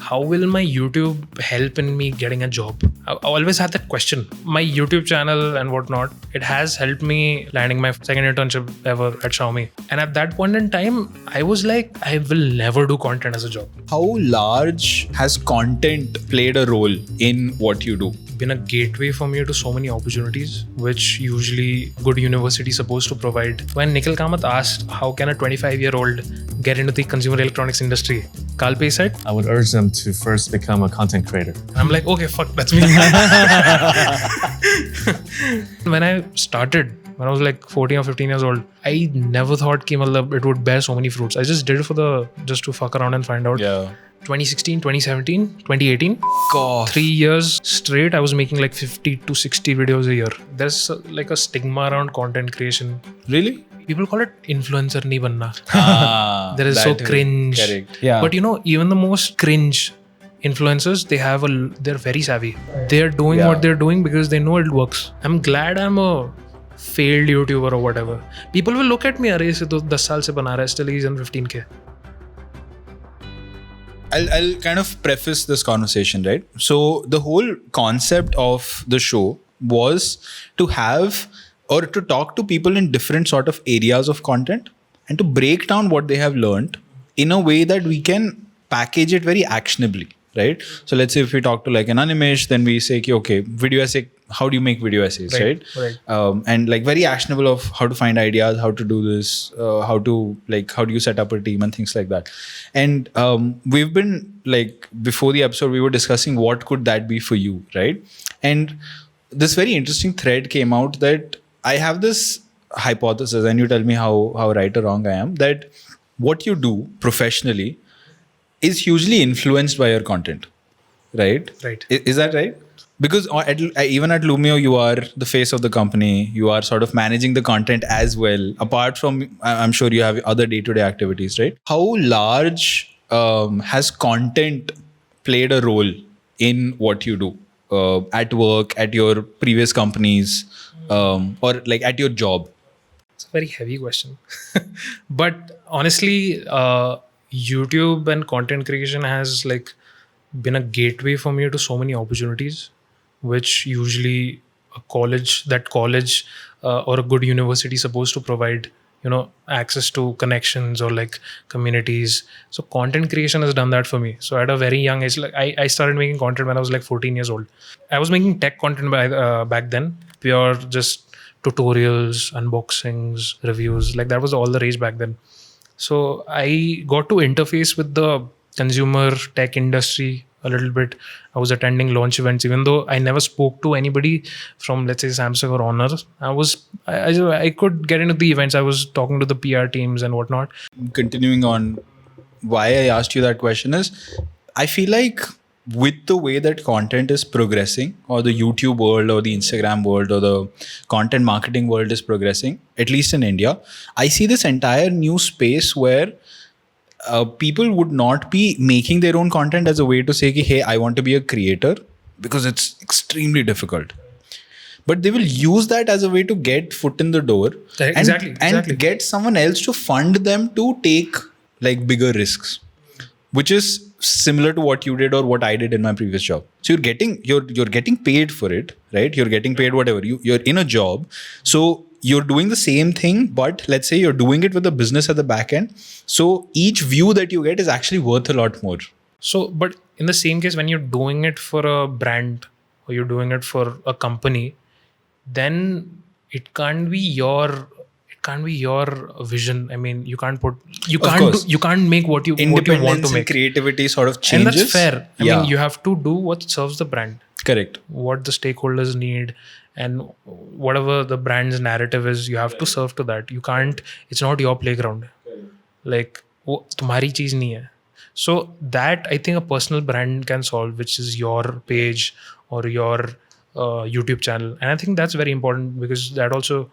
how will my YouTube help in me getting a job? I always had that question. My YouTube channel and whatnot, it has helped me landing my second internship ever at Xiaomi. And at that point in time, I was like, I will never do content as a job. How large has content played a role in what you do? Been a gateway for me to so many opportunities, which usually good university is supposed to provide. When Nikhil Kamath asked, how can a 25-year-old get into the consumer electronics industry? Kalpe said, I would urge them to first become a content creator. I'm like, okay, fuck, that's me. When I started, when I was like 14 or 15 years old, I never thought it would bear so many fruits. I just did it just to fuck around and find out. Yeah. 2016, 2017, 2018. God. 3 years straight, I was making like 50 to 60 videos a year. There's like a stigma around content creation. Really? People call it influencer nahi banna. That is so cringe. Correct. Yeah. But even the most cringe influencers, they're very savvy. They're doing what they're doing because they know it works. I'm glad I'm a failed YouTuber or whatever. People will look at me, arey se to 10 saal se bana raha hai, still he's in 15K. I'll kind of preface this conversation, right? So the whole concept of the show was to have or to talk to people in different sort of areas of content and to break down what they have learned in a way that we can package it very actionably, right? So let's say if we talk to like an Animesh, then we say, okay, video essay, how do you make video essays, right? And like very actionable of how to find ideas, how to do this, how do you set up a team and things like that. And we've been like, before the episode, we were discussing what could that be for you, right? And this very interesting thread came out that I have this hypothesis, and you tell me how right or wrong I am, that what you do professionally is hugely influenced by your content, right? Right. Is that right? Because even at Lumio, you are the face of the company. You are sort of managing the content as well. Apart from, I'm sure you have other day-to-day activities, right? How large has content played a role in what you do at work, at your previous companies, or like at your job? It's a very heavy question. But honestly, YouTube and content creation has like been a gateway for me to so many opportunities, which usually a college or a good university is supposed to provide, access to connections or like communities. So content creation has done that for me. So at a very young age, like I started making content when I was like 14 years old. I was making tech content back then, pure just tutorials, unboxings, reviews. Like that was all the rage back then. So I got to interface with the consumer tech industry a little bit. I was attending launch events, even though I never spoke to anybody from, let's say, Samsung or Honor. I could get into the events. I was talking to the PR teams and whatnot. Continuing on, why I asked you that question is, I feel like with the way that content is progressing, or the YouTube world or the Instagram world or the content marketing world is progressing, at least in India, I see this entire new space where people would not be making their own content as a way to say, hey, I want to be a creator, because it's extremely difficult. But they will use that as a way to get foot in the door and get someone else to fund them to take like bigger risks, which is similar to what you did or what I did in my previous job. So you're getting paid for it, right? You're getting paid whatever. You're in a job. So you're doing the same thing, but let's say you're doing it with a business at the back end. So each view that you get is actually worth a lot more. So, but in the same case, when you're doing it for a brand or you're doing it for a company, then it can't be your vision. I mean, you can't make what you want to make. And creativity sort of changes. And that's fair. I mean, you have to do what serves the brand. Correct. What the stakeholders need and whatever the brand's narrative is, you have to serve to that. You can't, it's not your playground. Like, tumhari cheez nahi hai. So that I think a personal brand can solve, which is your page or your YouTube channel. And I think that's very important because that also,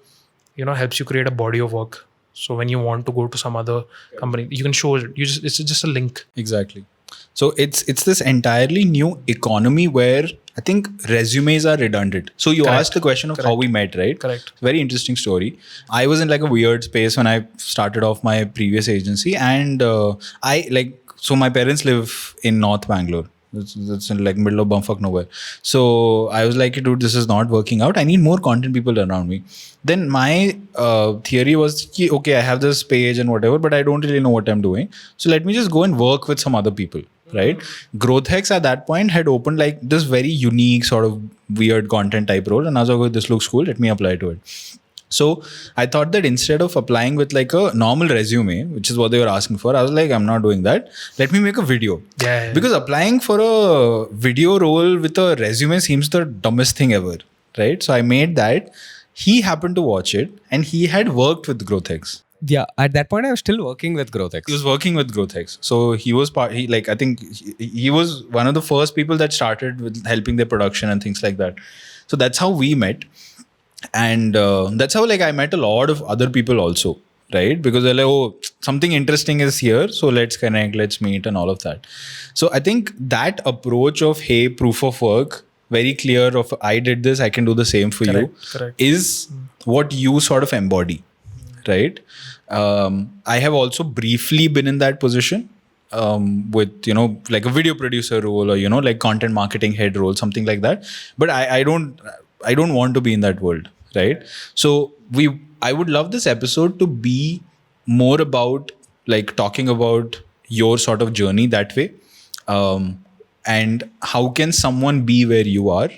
helps you create a body of work. So when you want to go to some other company, you can show it. It's just a link. Exactly. So it's this entirely new economy where I think resumes are redundant. So you asked the question of how we met, right? Correct. Very interesting story. I was in like a weird space when I started off my previous agency, and I like so my parents live in North Bangalore. It's in like middle of bumfuck nowhere. So I was like, dude, this is not working out. I need more content people around me. Then my theory was, okay, I have this page and whatever, but I don't really know what I'm doing. So let me just go and work with some other people, right? Growth Hacks at that point had opened like this very unique sort of weird content type role. And I was like, okay, this looks cool. Let me apply to it. So I thought that instead of applying with like a normal resume, which is what they were asking for, I was like, I'm not doing that. Let me make a video. Yeah. Because applying for a video role with a resume seems the dumbest thing ever, right? So I made that. He happened to watch it and he had worked with Growth Hacks. Yeah, at that point I was still working with Growth Hacks. He was working with Growth Hacks. So he was I think he was one of the first people that started with helping their production and things like that. So that's how we met. And that's how like I met a lot of other people also, right? Because they're like, oh, something interesting is here, so let's connect, let's meet, and all of that. So I think that approach of, hey, proof of work, very clear of I did this, I can do the same for you, is what you sort of embody, right? I have also briefly been in that position with, you know, like a video producer role or, you know, like content marketing head role, something like that. But I don't want to be in that world, right? So I would love this episode to be more about like talking about your sort of journey that way, and how can someone be where you are,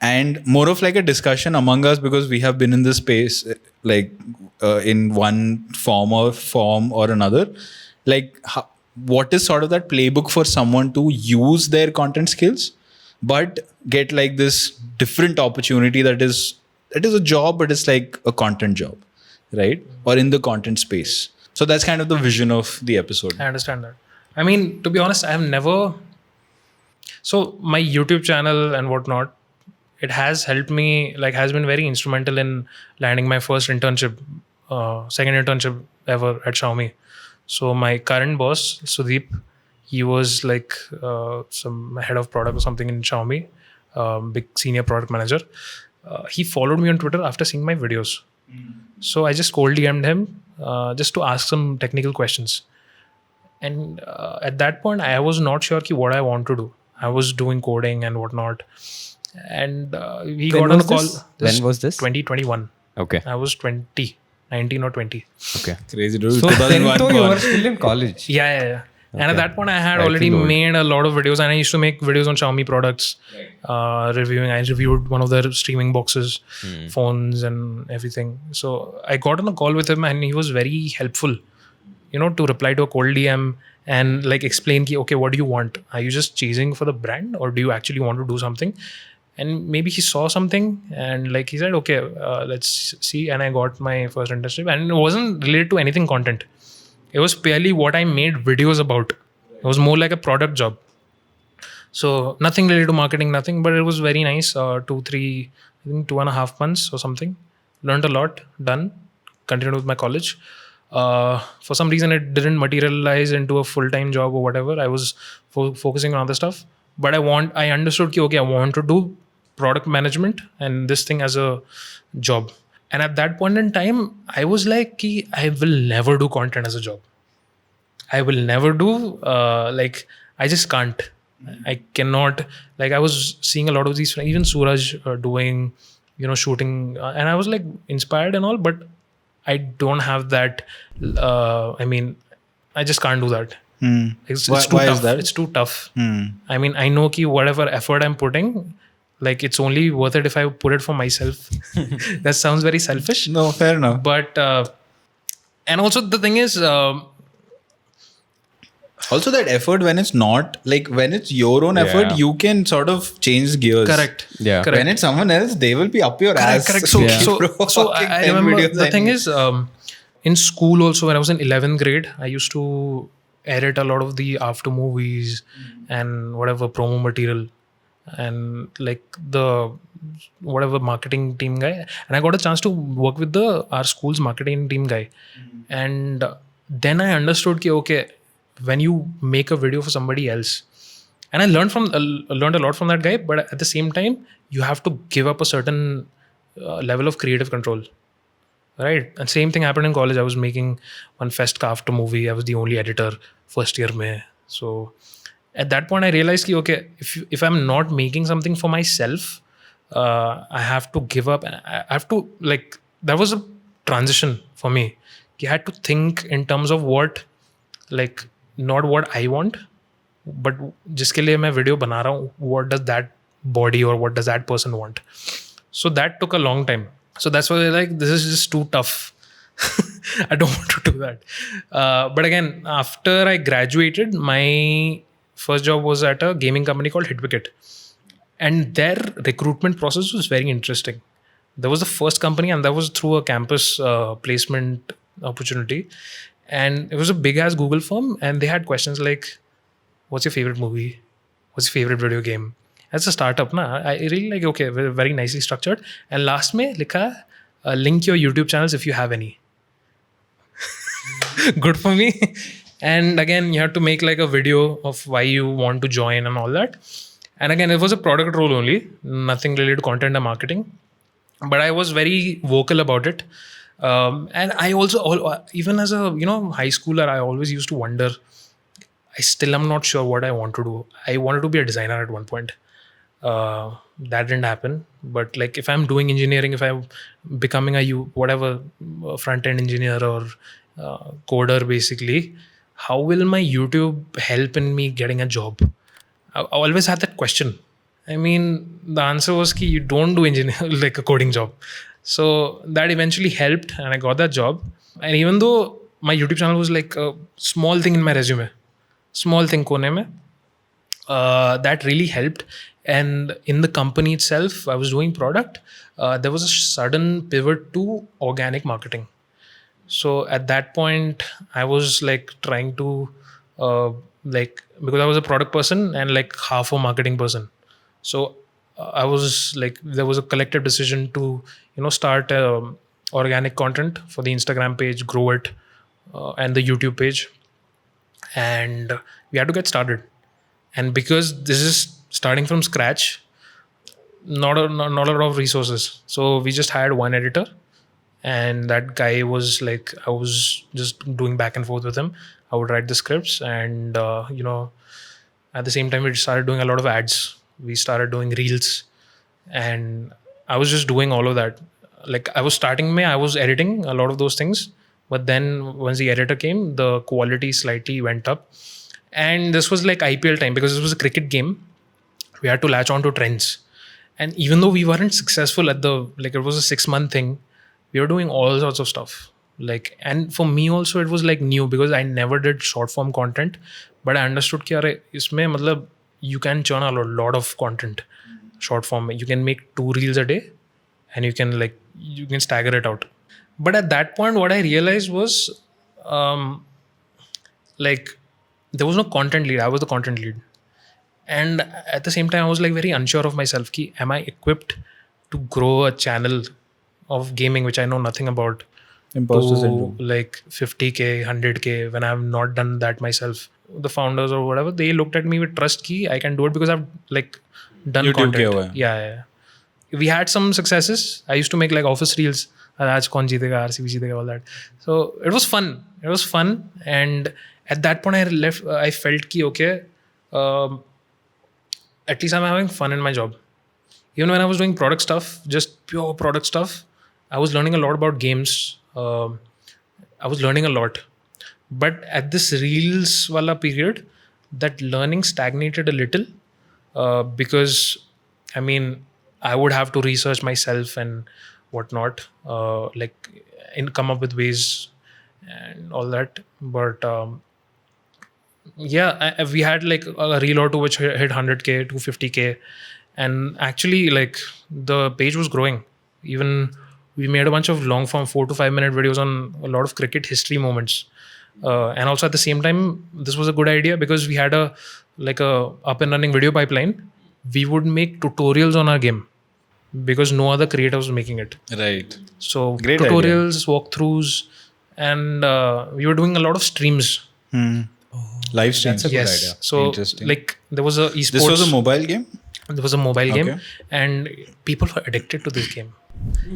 and more of like a discussion among us, because we have been in this space like in one form or another. Like what is sort of that playbook for someone to use their content skills but get like this different opportunity that is a job, but it's like a content job, right? Or in the content space. So that's kind of the vision of the episode. I understand that. I mean, to be honest, I have never. So my YouTube channel and whatnot, it has helped me, like has been very instrumental in landing my first internship, second internship ever at Xiaomi. So my current boss, Sudeep, he was like some head of product or something in Xiaomi, big senior product manager. He followed me on Twitter after seeing my videos. So I just cold DM'd him just to ask some technical questions. And at that point, I was not sure what I want to do. I was doing coding and whatnot. And we got on a call. When was this? 2021. Okay. I was 20, 19 or 20. Okay. Crazy, dude. So then 2001 you were still in college. Yeah. And at that point, I had Right, already good. made a lot of videos, and I used to make videos on Xiaomi products, reviewing. I reviewed one of their streaming boxes, phones, and everything. So I got on a call with him, and he was very helpful, you know, to reply to a cold DM and like explain, okay, what do you want? Are you just chasing for the brand, or do you actually want to do something? And maybe he saw something, and like he said, okay, let's see. And I got my first internship, and it wasn't related to anything content. It was purely what I made videos about. It was more like a product job. So nothing related to marketing, nothing, but it was very nice. 2.5 months or something. Learned a lot, done, continued with my college. For some reason, it didn't materialize into a full-time job or whatever. I was focusing on other stuff. But I understood, okay, I want to do product management and this thing as a job. And at that point in time, I was like, I will never do content as a job. I will never do, I just can't. I cannot, like I was seeing a lot of these, even Suraj doing, you know, shooting. And I was like inspired and all, but I don't have that. I just can't do that. It's too Why tough. is that? It's too tough. I mean, I know whatever effort I'm putting, like it's only worth it if I put it for myself. That sounds very selfish. No, fair enough. But and also the thing is, Also that effort, when it's not like when it's your own effort, you can sort of change gears. correct. Yeah. Correct. When it's someone else, they will be up your ass. Correct. So, Bro, so fucking I 10 remember videos the I thing need. is, in school also, when I was in 11th grade, I used to edit a lot of the after movies and whatever promo material and like the whatever marketing team guy. And I got a chance to work with our school's marketing team guy. And then I understood, okay, when you make a video for somebody else, and I learned a lot from that guy, but at the same time, you have to give up a certain level of creative control. Right. And same thing happened in college. I was making one Fest ka after movie. I was the only editor first year mein. So at that point I realized ki, okay, if I'm not making something for myself, I have to give up, and I have to, like, that was a transition for me. I had to think in terms of what, like, not what I want, but जिसके लिए मैं video बना रहा हूँ, what does that body or what does that person want. So that took a long time. So that's why like, this is just too tough. I don't want to do that. But again, after I graduated, my first job was at a gaming company called Hitwicket. And their recruitment process was very interesting. That was the first company, and that was through a campus placement opportunity. And it was a big ass Google firm, and they had questions like, what's your favorite movie? What's your favorite video game? As a startup, na, I really like, okay, very nicely structured. And last mein likha, link your YouTube channels if you have any. Good for me. And again, you have to make like a video of why you want to join and all that. And again, it was a product role only, nothing related to content and marketing. But I was very vocal about it. And I also, even as a high schooler, I always used to wonder, I still am not sure what I want to do. I wanted to be a designer at one point. That didn't happen. But like, if I'm doing engineering, if I'm becoming whatever front end engineer or coder, basically, how will my YouTube help in me getting a job? I always had that question. I mean, the answer was ki you don't do engineer like a coding job. So that eventually helped, and I got that job. And even though my YouTube channel was like a small thing in my resume, small thing kone mein, that really helped. And in the company itself, I was doing product. There was a sudden pivot to organic marketing. So at that point, I was like trying to because I was a product person and like half a marketing person. So I was like, there was a collective decision to start organic content for the Instagram page, grow it, and the YouTube page, and we had to get started. And because this is starting from scratch, not a lot of resources, so we just hired one editor, and that guy was like, I was just doing back and forth with him. I would write the scripts, and at the same time we started doing a lot of ads. We started doing reels, and I was just doing all of that. Like, I was editing a lot of those things, but then once the editor came, the quality slightly went up. And this was like IPL time, because this was a cricket game. We had to latch on to trends. And even though we weren't successful at it was a 6-month thing, we were doing all sorts of stuff. Like, and for me also, it was like new, because I never did short form content, but I understood ki arey, isme matlab, you can churn a lot of content short form. You can make 2 reels a day, and you can stagger it out. But at that point, what I realized was, like, there was no content lead. I was the content lead. And at the same time, I was like very unsure of myself. Ki, am I equipped to grow a channel of gaming, which I know nothing about, Imposter to syndrome. like 50K, 100K, when I have not done that myself? The founders or whatever, they looked at me with trust ki I can do it, because I've like done YouTube content. kiya hua hai. Yeah. We had some successes. I used to make like office reels. Aaj kaun jeetega, RCB jeetega, all that. So it was fun. And at that point, I felt ki okay, at least I'm having fun in my job. Even when I was doing product stuff, just pure product stuff, I was learning a lot about games. I was learning a lot. But at this Reels wala period, that learning stagnated a little, because, I mean, I would have to research myself and whatnot, come up with ways and all that. But we had like a reel or two which hit 100K, 250K, and actually like the page was growing. Even we made a bunch of long form 4 to 5 minute videos on a lot of cricket history moments. And also at the same time, this was a good idea, because we had a up and running video pipeline. We would make tutorials on our game, because no other creator was making it. Right. So Great tutorials, walkthroughs, and we were doing a lot of streams. Live streams. That's a good Yes. idea. So Interesting. like there was a esports. This was a mobile game? There was a mobile game, Okay. and people were addicted to this game.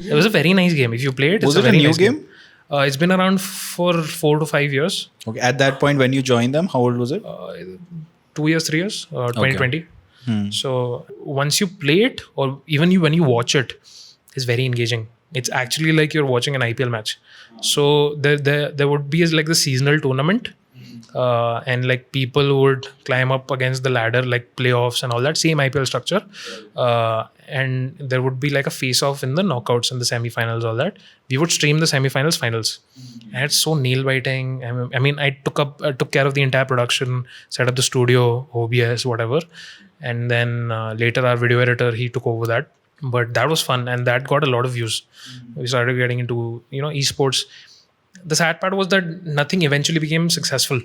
It was a very nice game. If you play it, Was it's it a very new nice game? It's been around for 4 to 5 years. Okay. At that point, when you joined them, how old was it? 2 years, 3 years, 2020. Hmm. So once you play it, or even when you watch it, it's very engaging. It's actually like you're watching an IPL match. So there would be like the seasonal tournament, and like people would climb up against the ladder, like playoffs and all that same IPL structure, and there would be like a face off in the knockouts and the semifinals, all that. We would stream the semifinals, finals, and it's so nail biting. I mean, I took care of the entire production, set up the studio, OBS, whatever, and then later our video editor, he took over that. But that was fun, and that got a lot of views. We started getting into esports. The sad part was that nothing eventually became successful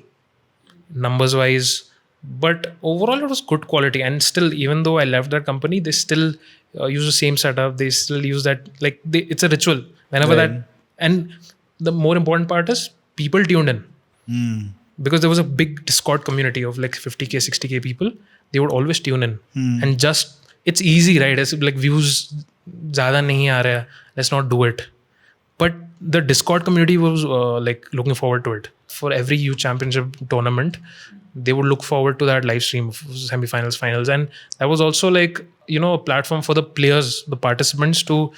numbers wise, but overall it was good quality. And still, even though I left that company, they still use the same setup. They still use that, like it's a ritual whenever Right. that. And the more important part is people tuned in, because there was a big Discord community of like 50k 60k people. They would always tune in, and just it's easy, right? It's like views zyada nahi aa raha hai, let's not do it. But the Discord community was like looking forward to it. For every youth championship tournament, they would look forward to that live stream of semifinals, finals, and that was also like a platform for the players, the participants to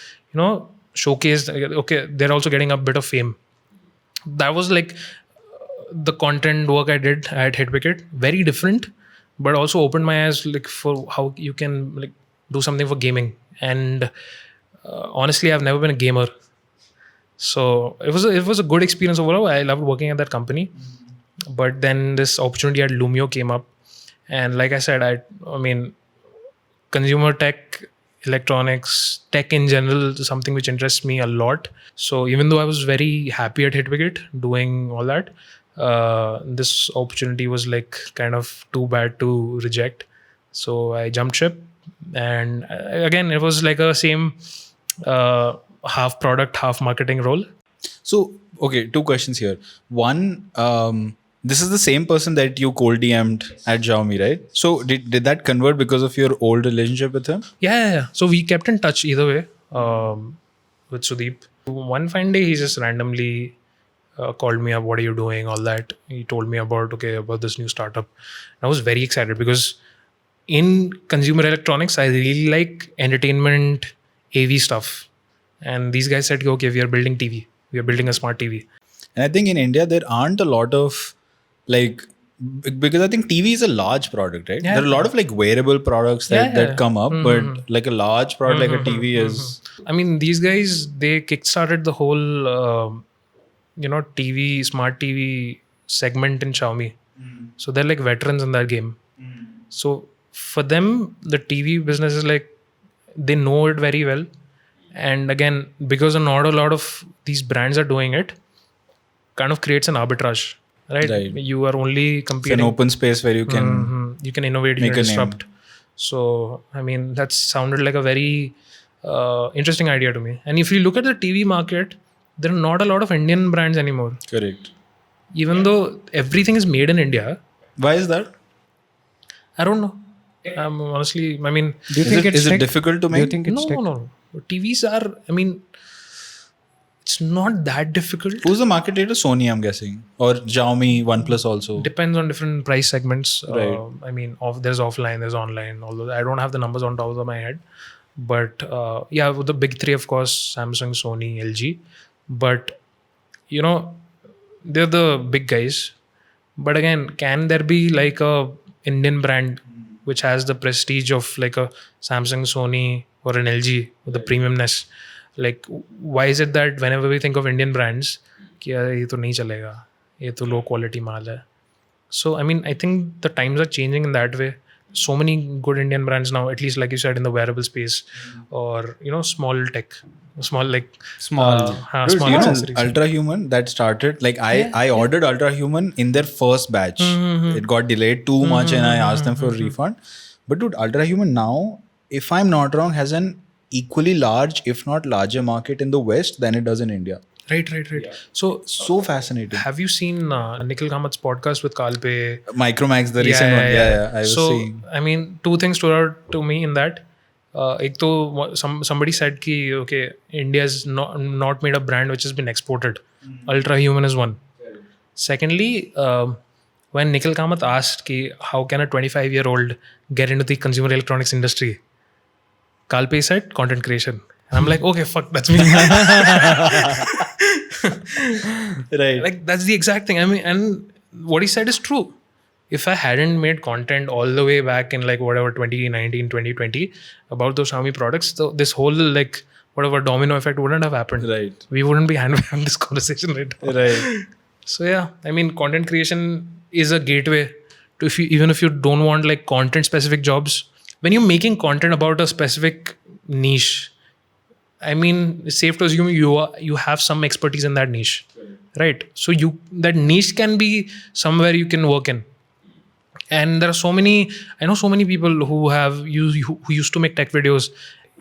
showcase. Okay, they're also getting a bit of fame. That was like the content work I did at Hitwicket. Very different, but also opened my eyes like for how you can like do something for gaming. And honestly, I've never been a gamer. So it was a good experience overall. I loved working at that company, but then this opportunity at Lumio came up, and like I said, I mean, consumer tech, electronics, tech in general is something which interests me a lot. So even though I was very happy at Hitwicket doing all that, this opportunity was like kind of too bad to reject. So I jumped ship, and again, it was like a same. Half product, half marketing role. So, okay, two questions here. One, this is the same person that you cold DM'd at Xiaomi, right? So, did that convert because of your old relationship with him? Yeah. So we kept in touch either way with Sudeep. One fine day, he just randomly called me up. What are you doing? All that. He told me about this new startup. And I was very excited because in consumer electronics, I really like entertainment, AV stuff. And these guys said, okay, we are building TV. We are building a smart TV. And I think in India, there aren't a lot of because I think TV is a large product, right? Yeah. There are a lot of like wearable products that come up, but like a large product like a TV is. I mean, these guys, they kickstarted the whole, TV, smart TV segment in Xiaomi. So they're like veterans in that game. So for them, the TV business is like, they know it very well. And again, because not a lot of these brands are doing it, kind of creates an arbitrage, right? You are only competing. It's an open space where you can you can innovate, you can disrupt. So, I mean, that sounded like a very interesting idea to me. And if you look at the TV market, there are not a lot of Indian brands anymore. Correct. Even though everything is made in India. Why is that? I don't know. Honestly, I mean, Do you think is it difficult to make? Do you think it's no. TVs are, I mean, it's not that difficult. Who's the market leader? Sony, I'm guessing, or Xiaomi, OnePlus also. Depends on different price segments. Right. I mean, there's offline, there's online. Although I don't have the numbers on top of my head, but with the big three, of course, Samsung, Sony, LG. But they're the big guys. But again, can there be like a Indian brand which has the prestige of like a Samsung, Sony, or an LG with the premiumness? Like, why is it that whenever we think of Indian brands, ye to nahi chalega, ye to low quality maal hai? So, I mean, I think the times are changing in that way. So many good Indian brands now, at least like you said, in the wearable space, or small tech, small accessories. Ultra Human that started like I ordered Ultra Human in their first batch. It got delayed too much, and I asked them for a refund. But dude, Ultra Human now, if I'm not wrong, has an equally large, if not larger, market in the West than it does in India. Right. Yeah. So fascinating. Have you seen Nikhil Kamat's podcast with Kalpe? Micromax, the recent one. Yeah. I was seeing. I mean, two things stood out to me in that. एक तो somebody said कि okay, India's not made a brand which has been exported. Ultra Human is one. Secondly, when Nikhil Kamath asked कि how can a 25-year-old get into the consumer electronics industry, Kalpe said content creation. And I'm like, okay, fuck, that's me. Right. Like that's the exact thing. I mean, and what he said is true. If I hadn't made content all the way back in like whatever 2019 2020 about those Xiaomi products, so this whole like whatever domino effect wouldn't have happened. Right. We wouldn't be having this conversation right now. Right. So yeah, I mean, content creation is a gateway to, if you, even if you don't want like content specific jobs, when you're making content about a specific niche, I mean, it's safe to assume you have some expertise in that niche, right? So that niche can be somewhere you can work in. And there are I know so many people who who used to make tech videos,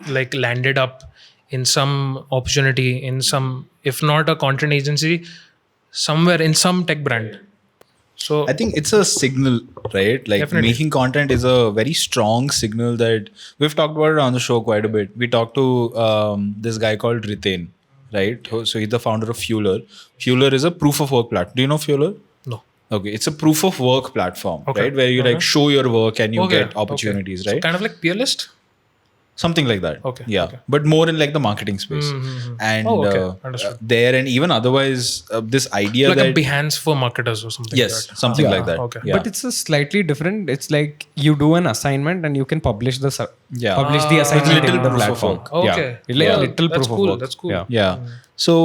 like landed up in some opportunity in some, if not a content agency, somewhere in some tech brand. So I think it's a signal, right? Like Definitely. making content is a very strong signal that we've talked about it on the show quite a bit. We talked to this guy called Ritain, right? So he's the founder of Fueler. Fueler is a proof of work platform. Do you know Fueler? no. Okay, it's a proof of work platform, Okay. right? Where you like show your work and you Okay, get opportunities, okay. right? So kind of like peer list. Something like that. Okay, Yeah, okay. but more in like the marketing space. And Oh, okay. Understood. there and even otherwise, this idea Like that a Behance for marketers or something. yes, like that. something like that. Okay. Yeah. But it's a slightly different. It's like you do an assignment and you can publish the Yeah. publish the assignment Little in the proof of platform. work. Okay. Yeah. It's like Yeah, a little that's proof cool. of work. That's cool. Yeah. Yeah. So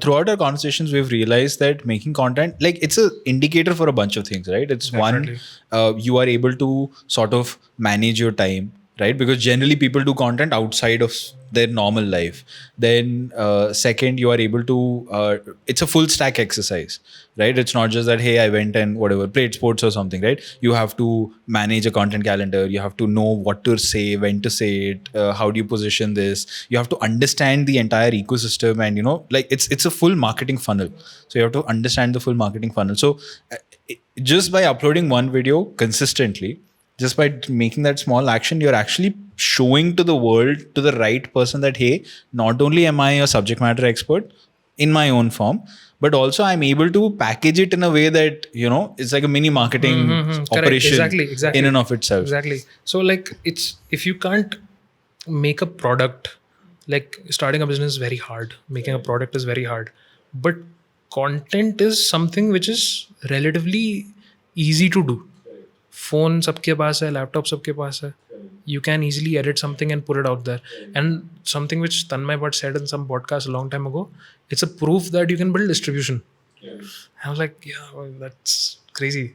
throughout our conversations, we've realized that making content, like it's a indicator for a bunch of things, right? It's Definitely. one, you are able to sort of manage your time, right? Because generally people do content outside of their normal life. Then second, you are able to, it's a full stack exercise, right? It's not just that, hey, I went and whatever, played sports or something, right? You have to manage a content calendar. You have to know what to say, when to say it, how do you position this. You have to understand the entire ecosystem and, like it's a full marketing funnel. So you have to understand the full marketing funnel. So just by uploading one video consistently, just by making that small action, you're actually showing to the world, to the right person that, hey, not only am I a subject matter expert in my own form, but also I'm able to package it in a way that, it's like a mini marketing Correct. operation Exactly. in and of itself. Exactly. So like if you can't make a product, like starting a business is very hard. Making a product is very hard. But content is something which is relatively easy to do. Phone सबके पास है, laptop सबके पास है. You can easily edit something and put it out there. And something which Tanmay Bhatt said in some podcast a long time ago, it's a proof that you can build distribution. I was like, yeah, well, that's crazy.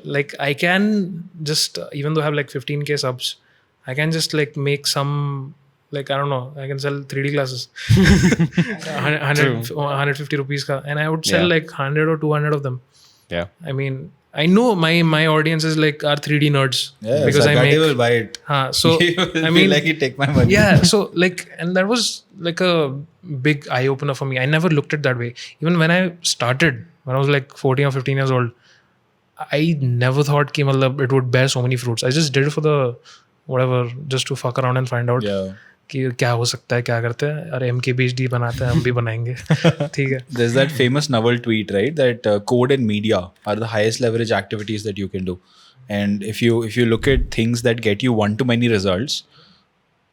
Like I can just, even though I have like 15K subs, I can just like make some, like, I don't know, I can sell 3D glasses. 150 rupees ka, and I would sell like 100 or 200 of them. Yeah. I mean, I know my audience is like are 3D nerds Yeah, because I make. will buy it. So He will I be mean, like, you take my money. yeah. So like, and that was like a big eye opener for me. I never looked at that way. Even when I started, when I was like 14 or 15 years old, I never thought कि मतलब it would bear so many fruits. I just did it for the whatever, just to fuck around and find out. Yeah. कि क्या हो सकता है, क्या करते हैं, अरे MKBHD बनाते हैं, हम भी बनाएंगे. ठीक है. There's that famous Naval tweet, right? That code and media are the highest leverage activities that you can do. And if you look at things that get you one-to-many results,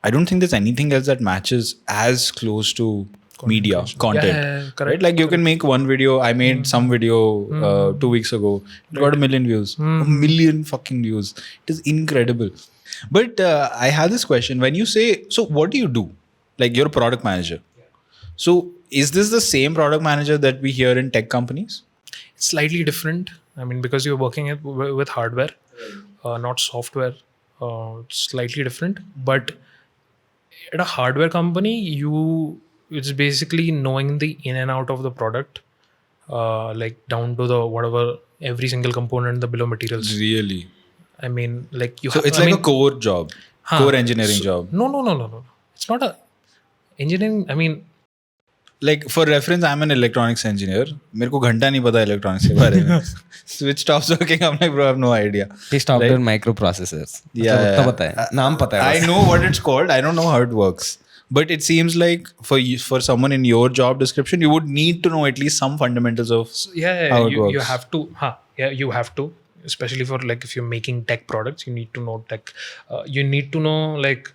I don't think there's anything else that matches as close to media content. Yeah, correct. Right? Like you can make one video. I made some video 2 weeks ago. It got 1 million views. 1 million fucking views. It is incredible. But I have this question. When you say, so what do you do? Like you're a product manager. So is this the same product manager that we hear in tech companies? It's slightly different. I mean, because you're working with hardware, not software. It's slightly different. But at a hardware company, it's basically knowing the in and out of the product, like down to the whatever, every single component, the bill of materials. Really? I mean, like you. So it's like a core job, core engineering job. No. It's not a engineering. I mean, like for reference, I'm an electronics engineer. मेरे को घंटा नहीं पता electronics के बारे में. Switch stops working. I'm like, bro, I have no idea. He stopped Right? at microprocessors. Yeah, मतलब उतना पता है, नाम पता है I बस. know what it's called. I don't know how it works. But it seems like for someone in your job description, you would need to know at least some fundamentals of how it works. You have to. You have to. Especially for like if you're making tech products, you need to know tech. You need to know like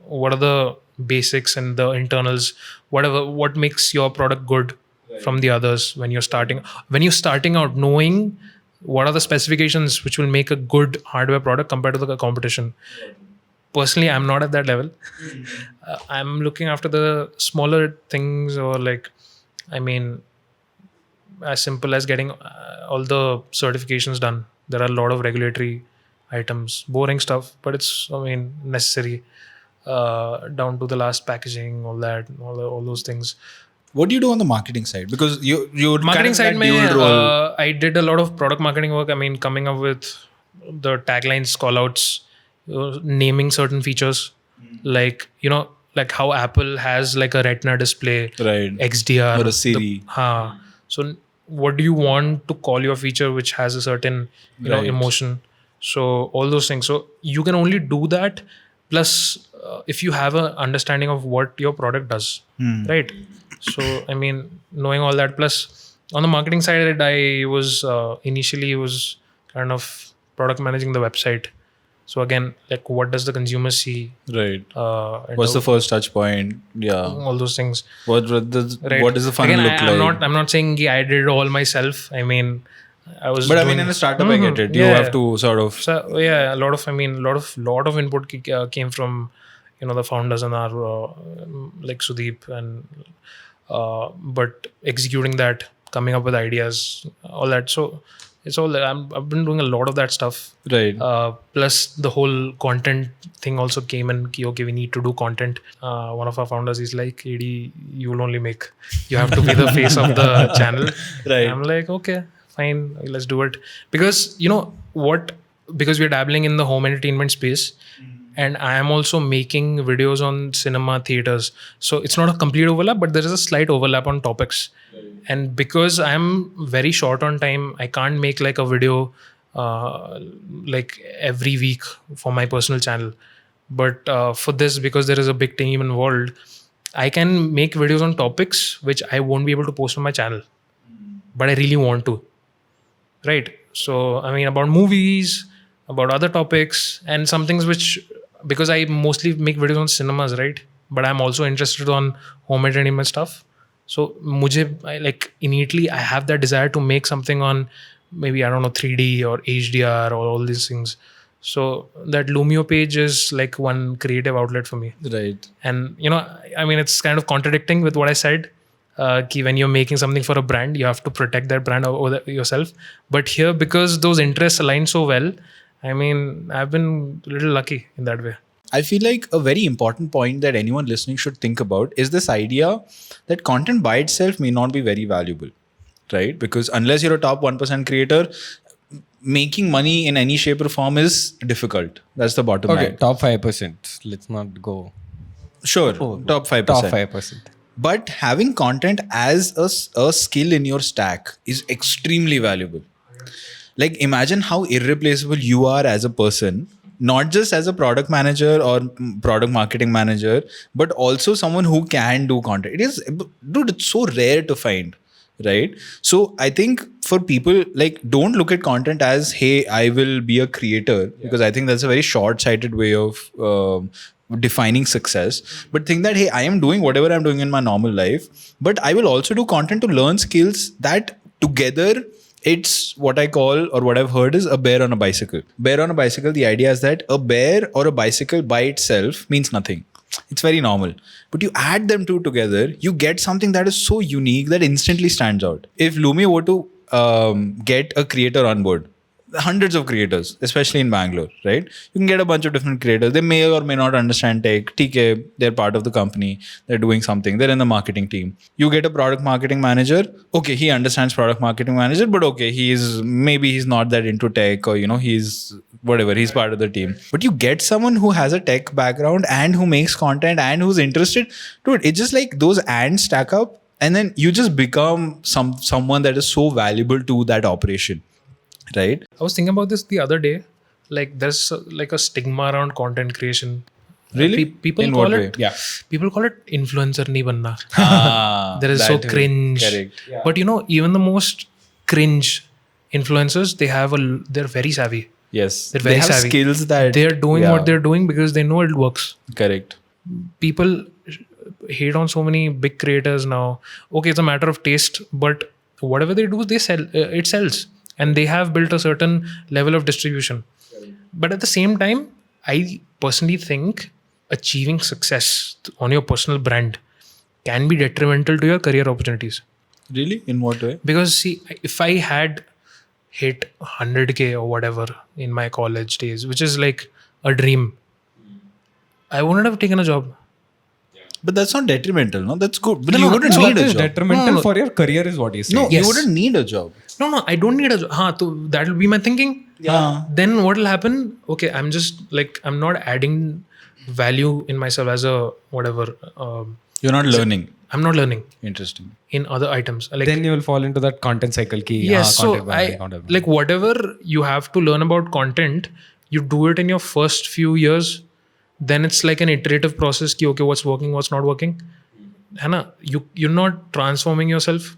what are the basics and the internals, what makes your product good from the others when you're starting out, knowing what are the specifications which will make a good hardware product compared to the competition. Personally, I'm not at that level. I'm looking after the smaller things, or like, I mean, as simple as getting all the certifications done. There are a lot of regulatory items, boring stuff, but it's, I mean, necessary. Down to the last packaging, all that, all those things. What do you do on the marketing side? Because you're Marketing kind side, of that dual role. I did a lot of product marketing work. I mean, coming up with the taglines, callouts, naming certain features, like like how Apple has like a Retina display, Right. XDR, Or a Siri. So what do you want to call your feature which has a certain Right. emotion? So all those things. So you can only do that. Plus, if you have an understanding of what your product does, right? So I mean, knowing all that. Plus, on the marketing side, I was initially was kind of product managing the website. So again, like what does the consumer see? Right. And What's the first touch point? Yeah. all those things. What Right. does the funnel Again, look like? I'm not saying I did it all myself. I mean, I was. But I doing, mean, in a startup, I get it. You Yeah. have to sort of. So yeah, a lot of input came from the founders and our like Sudeep, and but executing that, coming up with ideas, all that. So it's all I've been doing a lot of that stuff. Right. Plus the whole content thing also came in. Okay, we need to do content. One of our founders is like, "AD, you will only make. You have to be the face of the channel." Right. I'm like, okay, fine, let's do it. Because what? Because we're dabbling in the home entertainment space, and I am also making videos on cinema theaters. So it's not a complete overlap, but there is a slight overlap on topics. And because I'm very short on time, I can't make like a video like every week for my personal channel. But for this, because there is a big team involved, I can make videos on topics which I won't be able to post on my channel. But I really want to. Right? So, I mean, about movies, about other topics, and some things which, because I mostly make videos on cinemas, right? But I'm also interested on home entertainment stuff. So, innately, I have that desire to make something on maybe, I don't know, 3D or HDR or all these things. So, that Lumio page is like one creative outlet for me. Right. And, I mean, it's kind of contradicting with what I said. When you're making something for a brand, you have to protect that brand yourself. But here, because those interests align so well, I mean, I've been a little lucky in that way. I feel like a very important point that anyone listening should think about is this idea that content by itself may not be very valuable, right? Because unless you're a top 1% creator, making money in any shape or form is difficult. That's the bottom line. Okay, top 5%. Let's not go. Sure, top 5%. Top 5%. But having content as a skill in your stack is extremely valuable. Like, imagine how irreplaceable you are as a person, not just as a product manager or product marketing manager, but also someone who can do content. It's so rare to find, right? So I think for people, like, don't look at content as, hey, I will be a creator, because I think that's a very short-sighted way of defining success. But think that, hey, I am doing whatever I'm doing in my normal life, but I will also do content to learn skills that together, it's what I call, or what I've heard is, a bear on a bicycle. Bear on a bicycle, the idea is that a bear or a bicycle by itself means nothing. It's very normal. But you add them two together, you get something that is so unique that instantly stands out. If Lumio were to get a creator on board, hundreds of creators, especially in Bangalore, right? You can get a bunch of different creators. They may or may not understand tech. TK, they're part of the company. They're doing something. They're in the marketing team. You get a product marketing manager. Okay, he understands product marketing manager, but okay, he's not that into tech, or, he's whatever. He's part of the team. But you get someone who has a tech background and who makes content and who's interested. Dude, it's just like those ants stack up. and then you just become someone that is so valuable to that operation, right? I was thinking about this the other day. Like there's like a stigma around content creation. Really? People In call what it way? people call it influencer nahi banna. That is so That way. cringe. Correct. But you know, even the most cringe influencers, they're very savvy. Yes, They're they very have savvy. skills that They're doing what they're doing because they know it works. Correct. People hate on so many big creators now. Okay, it's a matter of taste, but whatever they do, they sell. It sells, and they have built a certain level of distribution. But at the same time, I personally think achieving success on your personal brand can be detrimental to your career opportunities. Really? In what way? Because see, if I had hit 100K or whatever in my college days, which is like a dream, I wouldn't have taken a job. But that's not detrimental, no? That's good. But No, you no, wouldn't no, need It a is job. detrimental No. for your career is what he's saying. No, Yes. you wouldn't need a job. No, I don't need a job. So that will be my thinking. Yeah. Then what will happen? Okay, I'm just like, I'm not adding value in myself as a whatever. You're not learning. I'm not learning Interesting. in other items. Like, Then you will fall into that content cycle key. yes, so content branding, content branding. like whatever you have to learn about content, you do it in your first few years. Then it's like an iterative process. Ki, okay, what's working, what's not working. है ना? You're not transforming yourself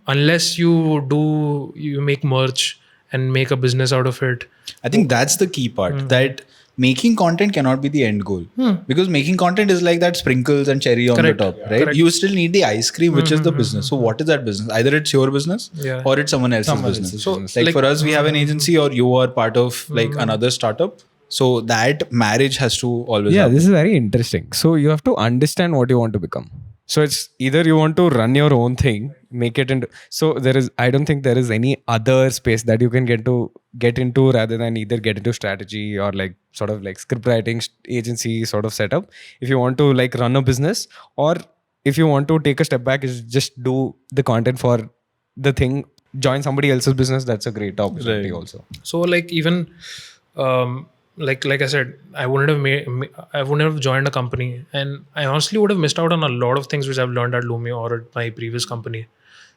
unless you make merch and make a business out of it. I think that's the key part, that making content cannot be the end goal. Because making content is like that sprinkles and cherry on Correct. the top, right? Correct. You still need the ice cream, which is the business. So what is that business? Either it's your business Yeah. or it's someone else's Someone business. else's So, business. Like for us, we have an agency, or you are part of like another startup. So that marriage has to always Yeah, happen. this is very interesting. So you have to understand what you want to become. So it's either you want to run your own thing, make it into. So I don't think there is any other space that you can get into rather than either get into strategy or like sort of like script writing agency sort of setup. If you want to like run a business, or if you want to take a step back, is just do the content for the thing. Join somebody else's business. That's a great opportunity Right. also. So like even like I said, I wouldn't have joined a company, and I honestly would have missed out on a lot of things which I've learned at Lumio or at my previous company.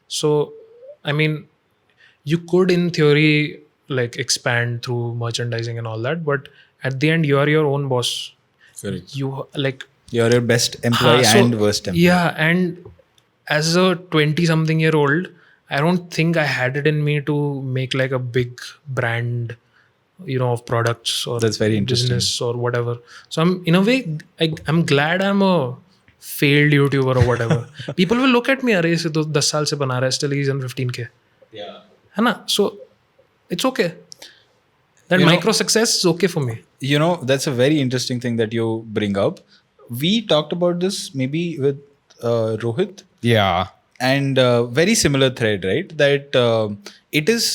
So I mean, you could in theory like expand through merchandising and all that, but at the end you are your own boss. Correct. You like You're your best employee so- and worst employee. Yeah, and as a 20-something-year-old, I don't think I had it in me to make like a big brand, of products or That's very interesting. business or whatever. So I'm in a way, I'm glad I'm a failed YouTuber or whatever. People will look at me, अरे इसे तो 10 साल से बना रहा है, still he's on 15K. Yeah. है ना? So it's okay. That micro success is okay for me. You know, that's a very interesting thing that you bring up. We talked about this maybe with Rohit, Yeah. and very similar thread, right? That it is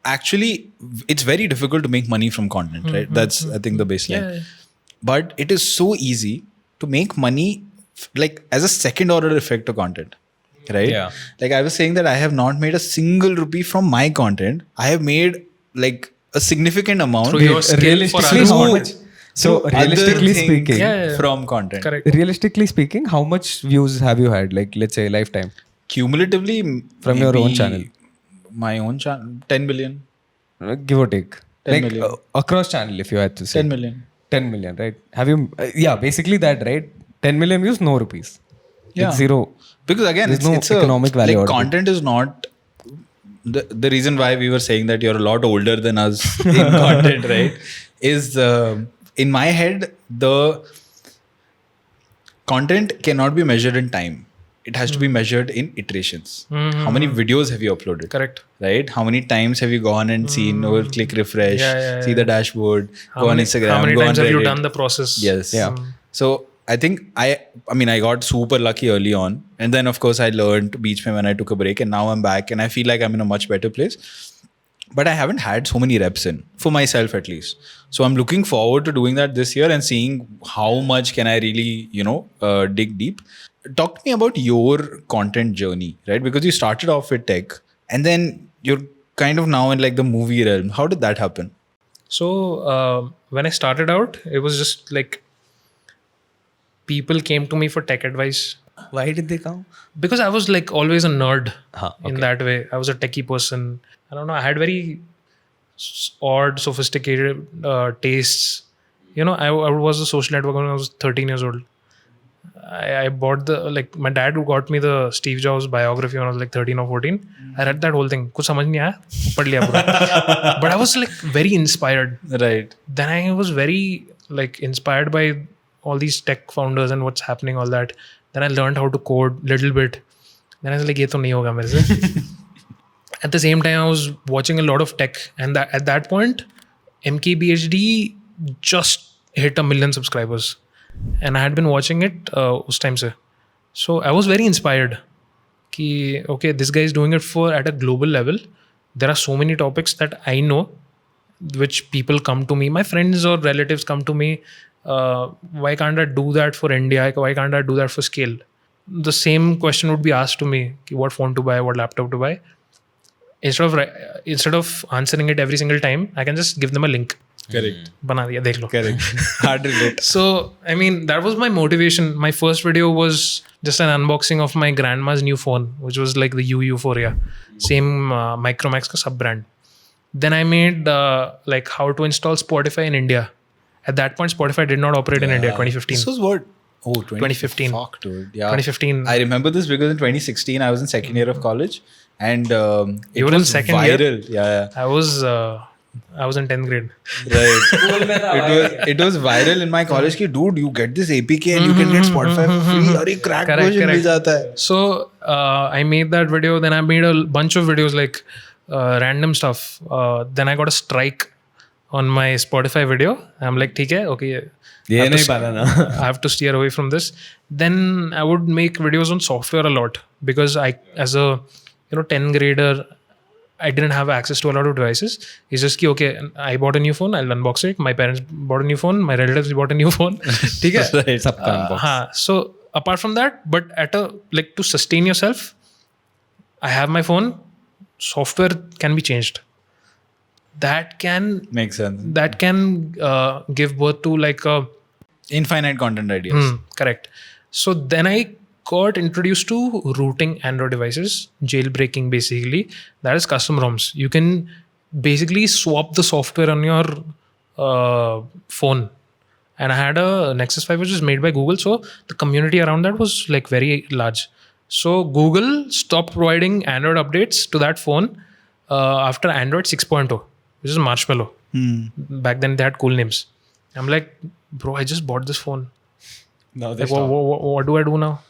actually, it's very difficult to make money from content, right? That's I think the baseline. Yeah. But it is so easy to make money like as a second order effect to content, right? Yeah. Like I was saying that I have not made a single rupee from my content. I have made like a significant amount Through your skill for realistically, others. how much? So through realistically other things speaking, Yeah. from content. Correct. realistically speaking, how much views have you had? Like let's say lifetime. Cumulatively, From your own maybe channel. My own channel, 10 billion. Give or take. 10 like million. across channel, if you had to say. 10 million. 10 million, right? Have you? Yeah, basically that, right? 10 million views, no rupees. Yeah. It's zero. Because again, There's no it's economic value out like of it. content is not the reason why we were saying that you're a lot older than us in content, right? Is in my head, the content cannot be measured in time. It has to be measured in iterations. How many videos have you uploaded? Correct. Right? How many times have you gone and seen or click refresh, see the dashboard, go on Instagram, How many go times on have you Reddit. done the process? Yes. Yeah. So I think I mean I got super lucky early on, and then of course I learned beach mein when I took a break, and now I'm back and I feel like I'm in a much better place. But I haven't had so many reps in, for myself at least. So I'm looking forward to doing that this year and seeing how much can I really dig deep. Talk to me about your content journey, right? Because you started off with tech and then you're kind of now in like the movie realm. How did that happen? So when I started out, it was just like people came to me for tech advice. Why did they come? Because I was like always a nerd Okay. in that way. I was a techie person. I don't know. I had very odd, sophisticated tastes. I was a social network when I was 13 years old. I bought my dad who got me the Steve Jobs biography when I was like 13 or 14. I read that whole thing. कुछ समझ नहीं आया, पढ़ लिया पूरा. But I was like very inspired. Right. Then I was very like inspired by all these tech founders and what's happening, all that. Then I learned how to code little bit. Then I was like, ये तो नहीं होगा मेरे से. At the same time, I was watching a lot of tech, and at that point, MKBHD just hit 1 million subscribers, and I had been watching it उस time से. So I was very inspired. कि okay, this guy is doing it at a global level. There are so many topics that I know, which people come to me, my friends or relatives come to me. Why can't I do that for India? Why can't I do that for scale? The same question would be asked to me: what phone to buy, what laptop to buy. Instead of answering it every single time, I can just give them a link. Correct. बना दिया, देख लो. Correct. Hard relate. So I mean, that was my motivation. My first video was just an unboxing of my grandma's new phone, which was like the U4, same Micromax ka sub brand. Then I made like how to install Spotify in India. At that point, Spotify did not operate in India. 2015. This was what? Oh, 2015. Fuck, dude. Yeah. 2015. I remember this because in 2016 I was in second year of college, and it You were in was second year? viral. Yeah. I was in 10th grade. Right. It was viral in my college. Ki, dude, you get this APK and you can get Spotify for free. Or crack version mil jata hai. So I made that video. Then I made a bunch of videos like random stuff. Then I got a strike on my Spotify video. I'm like, ठीक है, okay. ये नहीं पता ना. I have to steer away from this. Then I would make videos on software a lot because I, as a 10th grader, I didn't have access to a lot of devices. It's just कि okay, I bought a new phone, I'll unbox it. My parents bought a new phone, my relatives bought a new phone. ठीक है? Right, सबका unbox. हाँ. So apart from that, but to sustain yourself, I have my phone. Software can be changed. That can Makes sense. That can give birth to like a Infinite content ideas. correct. So then I got introduced to rooting Android devices, jailbreaking basically. That is custom ROMs. You can basically swap the software on your phone. And I had a Nexus 5 which was made by Google. So the community around that was like very large. So Google stopped providing Android updates to that phone after Android 6.0, which is Marshmallow. Back then they had cool names. I'm like, bro, I just bought this phone. Now Like, what do I do now?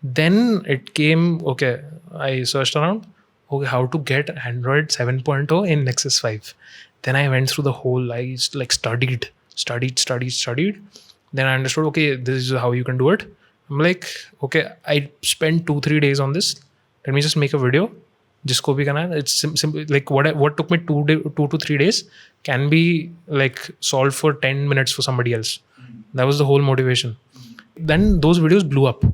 Then it came, okay, I searched around, okay, how to get Android 7.0 in Nexus 5. Then I went through the whole, I like studied. Then I understood, okay, this is how you can do it. I'm like, okay, I spent 2-3 days on this. Let me just make a video. Jisko bhi karna hai. It's simple. Like what took me 2 to 3 days can be like solved for 10 minutes for somebody else. That was the whole motivation. Then those videos blew up.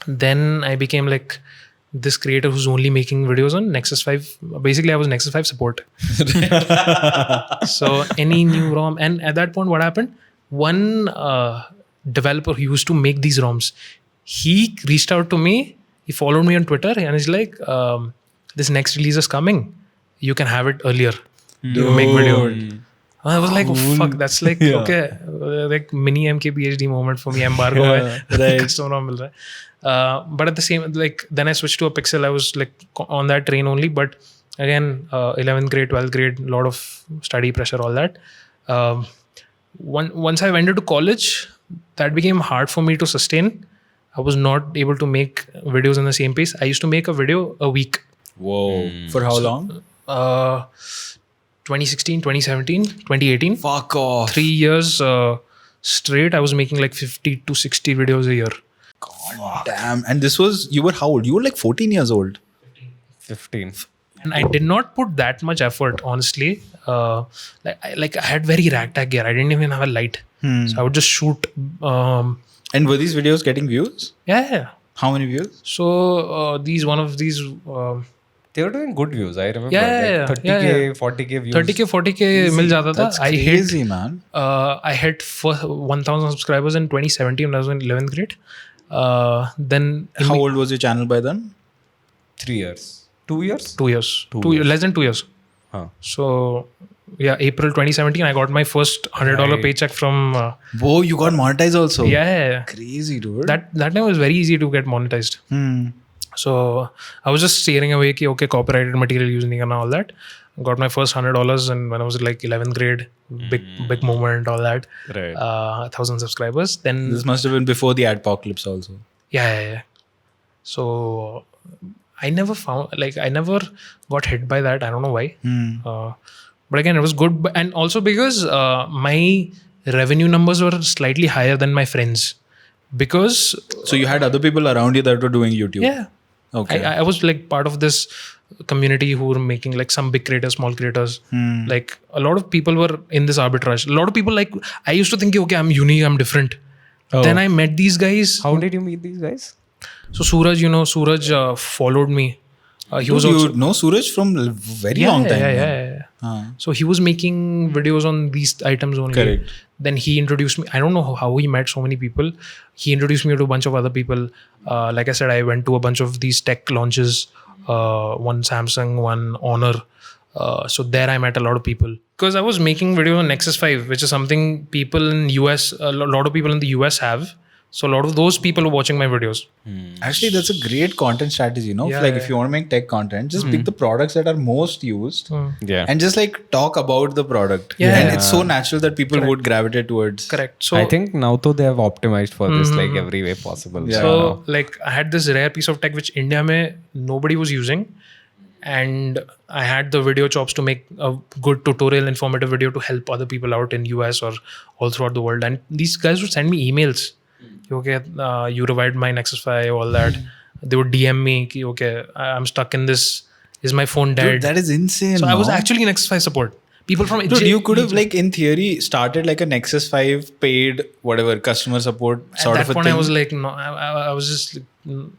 Then I became like this creator who's only making videos on Nexus 5. Basically, I was Nexus 5 support. So any new ROM. And at that point, what happened? One developer who used to make these ROMs, he reached out to me. He followed me on Twitter and he's like, this next release is coming. You can have it earlier. You make video. I was like, oh, fuck, that's like, okay, like mini MKBHD moment for me. Embargo hai, custom ROM mil raha hai. But at the same, like, then I switched to a Pixel. I was like on that train only. But again, 11th grade, 12th grade, a lot of study pressure, all that. Once I went into college, that became hard for me to sustain. I was not able to make videos in the same pace. I used to make a video a week. Whoa. For how long? 2016, 2017, 2018. Fuck off. 3 years straight, I was making like 50 to 60 videos a year. God damn. And this was, you were how old? You were like 14 years old. 15. And I did not put that much effort, honestly. Like I had very ragtag gear. I didn't even have a light. So I would just shoot. And were these videos getting views? Yeah. How many views? So one of these. They were doing good views, I remember. Yeah, like 30K, yeah. 40K views. 30K, 40K mil jata tha. That's crazy, man. I hit 1,000 subscribers in 2017 when I was in 11th grade. Then How old was your channel by then? 3 years. 2 years? 2 years. 2 years. Less than 2 years. Huh. So yeah, April 2017, I got my first $100 paycheck from. Whoa, you got monetized also. Yeah. Crazy, dude. That time was very easy to get monetized. So I was just steering away ki okay, copyrighted material using and all that. Got my first $100 and when I was like 11th grade, big moment, all that. Right. 1,000 subscribers. Then This must have been before the adpocalypse also. yeah. So I never got hit by that. I don't know why. But again, it was good. And also because my revenue numbers were slightly higher than my friends. Because So you had other people around you that were doing YouTube. yeah. Okay. I was like part of this community who were making like some big creators, small creators. Like a lot of people were in this arbitrage. A lot of people like, I used to think, okay, I'm unique, I'm different. Then I met these guys. How did you meet these guys? So Suraj followed me. He was you also know Suraj from very long time. Yeah. So he was making videos on these items only. Correct. Then he introduced me. I don't know how he met so many people. He introduced me to a bunch of other people. Like I said, I went to a bunch of these tech launches. One Samsung, one Honor. So there I met a lot of people. Because I was making videos on Nexus 5, which is something people in US, a lot of people in the US have. So a lot of those people are watching my videos. Actually, that's a great content strategy, Yeah, like if you want to make tech content, just pick the products that are most used Yeah. and just like talk about the product. Yeah. And it's so natural that people would gravitate towards. Correct. So I think now though they have optimized for this like every way possible. Yeah. So like I had this rare piece of tech which India mein nobody was using. And I had the video chops to make a good tutorial, informative video to help other people out in US or all throughout the world. And these guys would send me emails. Okay, you revived my Nexus 5, all that. They would DM me, ki, okay, I'm stuck in this. Is my phone dead? Dude, that is insane. So I was actually in Nexus 5 support. People from Dude, you could have like in theory started like a Nexus 5 paid whatever customer support sort at of that a point thing. I was like, no, I was just like,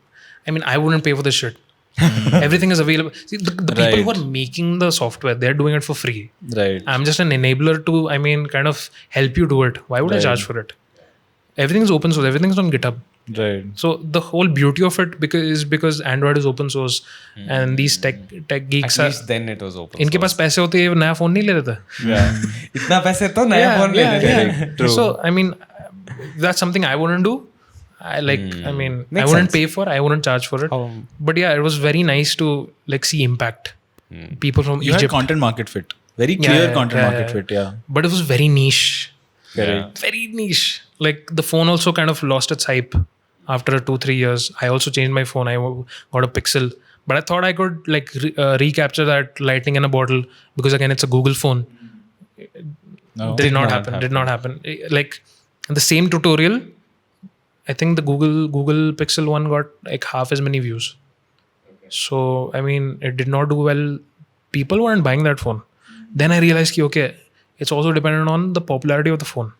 I mean, I wouldn't pay for this shit. Everything is available. See, the people who are making the software, they're doing it for free. Right. I'm just an enabler to, I mean, kind of help you do it. Why would I charge for it? Everything is open source. Everything's on GitHub. Right. So the whole beauty of it because Android is open source and these tech geeks At are. least then it was open. इनके पास पैसे होते ये नया phone नहीं ले लेते. Yeah. इतना पैसे तो नया फोन ले लेते. True. So I mean, that's something I wouldn't do. I mean, Makes I wouldn't sense. pay for. I wouldn't charge for it. But yeah, it was very nice to like see impact. People from You had Egypt. content market fit. Very Yeah, clear yeah, content yeah, market yeah. fit, yeah. But it was very niche. Correct. Very niche. Like the phone also kind of lost its hype after 2-3 years. I also changed my phone. I got a Pixel, but I thought I could like recapture that lightning in a bottle because again it's a Google phone. No. Did not happen. Like the same tutorial, I think the Google Pixel one got like half as many views. So I mean, it did not do well. People weren't buying that phone. Then I realized ki, okay, it's also dependent on the popularity of the phone,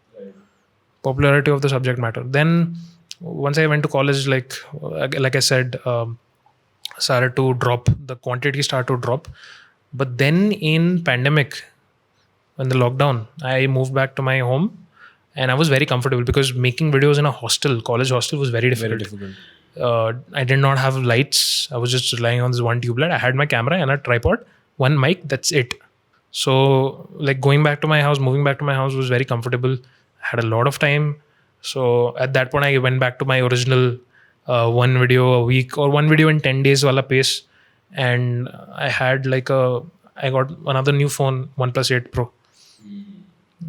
popularity of the subject matter. Then once I went to college, like I said, started to drop. The quantity started to drop. But then in pandemic, when the lockdown, I moved back to my home. And I was very comfortable because making videos in a college hostel was very difficult. Very difficult. I did not have lights. I was just relying on this one tube light. I had my camera and a tripod, one mic, that's it. So like moving back to my house was very comfortable. I had a lot of time. So at that point, I went back to my original one video a week or one video in 10 days wala pace. And I had I got another new phone, OnePlus 8 Pro.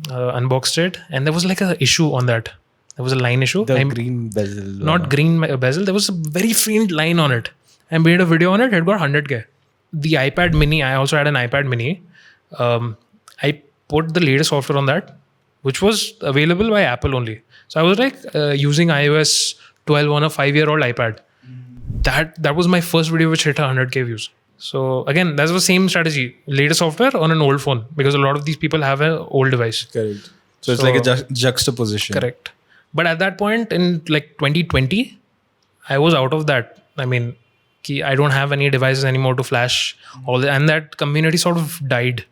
Unboxed it, and there was like a issue on that. There was a line issue. The green bezel. Not green bezel. There was a very faint line on it. I made a video on it. It got 100K. The iPad mini, I also had an iPad mini. I put the latest software on that, which was available by Apple only. So I was like using iOS 12 on a 5-year-old iPad. That was my first video which hit 100K views. So again, that's the same strategy. Latest software on an old phone because a lot of these people have an old device. Correct. So it's like a juxtaposition. Correct. But at that point in like 2020, I was out of that. I mean, I don't have any devices anymore to flash all that. And that community sort of died,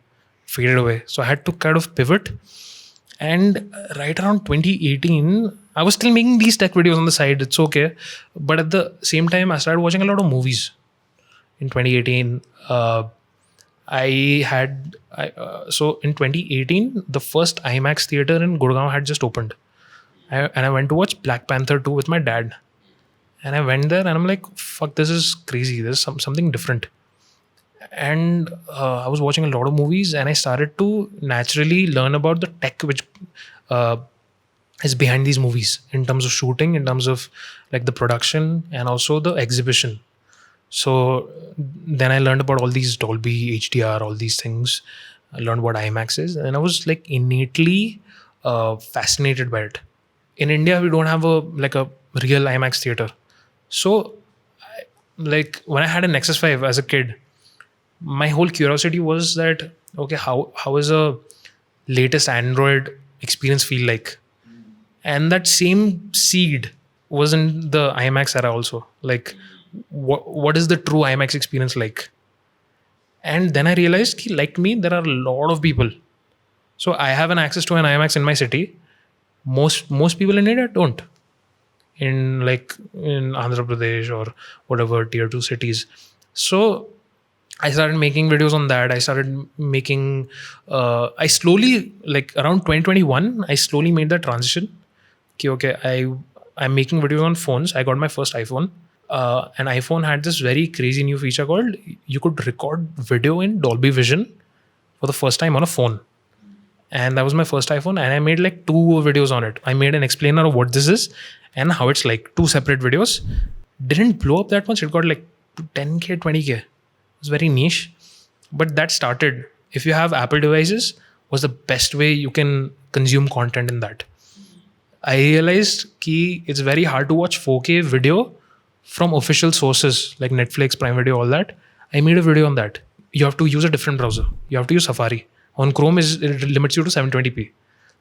faded away. So I had to kind of pivot. And right around 2018, I was still making these tech videos on the side. It's okay. But at the same time, I started watching a lot of movies. In 2018, so in 2018, the first IMAX theater in Gurgaon had just opened. And I went to watch Black Panther 2 with my dad. And I went there and I'm like, fuck, this is crazy. There's something different. And I was watching a lot of movies and I started to naturally learn about the tech which uh, is behind these movies in terms of shooting, in terms of like the production and also the exhibition. So then I learned about all these Dolby, HDR, all these things. I learned what IMAX is and I was like innately fascinated by it. In India, we don't have a real IMAX theater. So like when I had a Nexus 5 as a kid, my whole curiosity was that, okay, how is a latest Android experience feel like? And that same seed was in the IMAX era also. Like what is the true IMAX experience like? And then I realized ki, like me, there are a lot of people. So I have an access to an IMAX in my city. Most people in India don't. In Andhra Pradesh or whatever tier 2 cities. So I started making videos on that. I started making, I slowly, like around 2021, I slowly made that transition. Okay, I'm making videos on phones. I got my first iPhone. An iPhone had this very crazy new feature called you could record video in Dolby Vision for the first time on a phone. And that was my first iPhone. And I made like 2 videos on it. I made an explainer of what this is and how it's like 2 separate videos. Didn't blow up that much. It got like 10K, 20K. It was very niche. But that started. If you have Apple devices, was the best way you can consume content in that. I realized that it's very hard to watch 4K video from official sources like Netflix, Prime Video, all that. I made a video on that. You have to use a different browser. You have to use Safari. On Chrome, it limits you to 720p.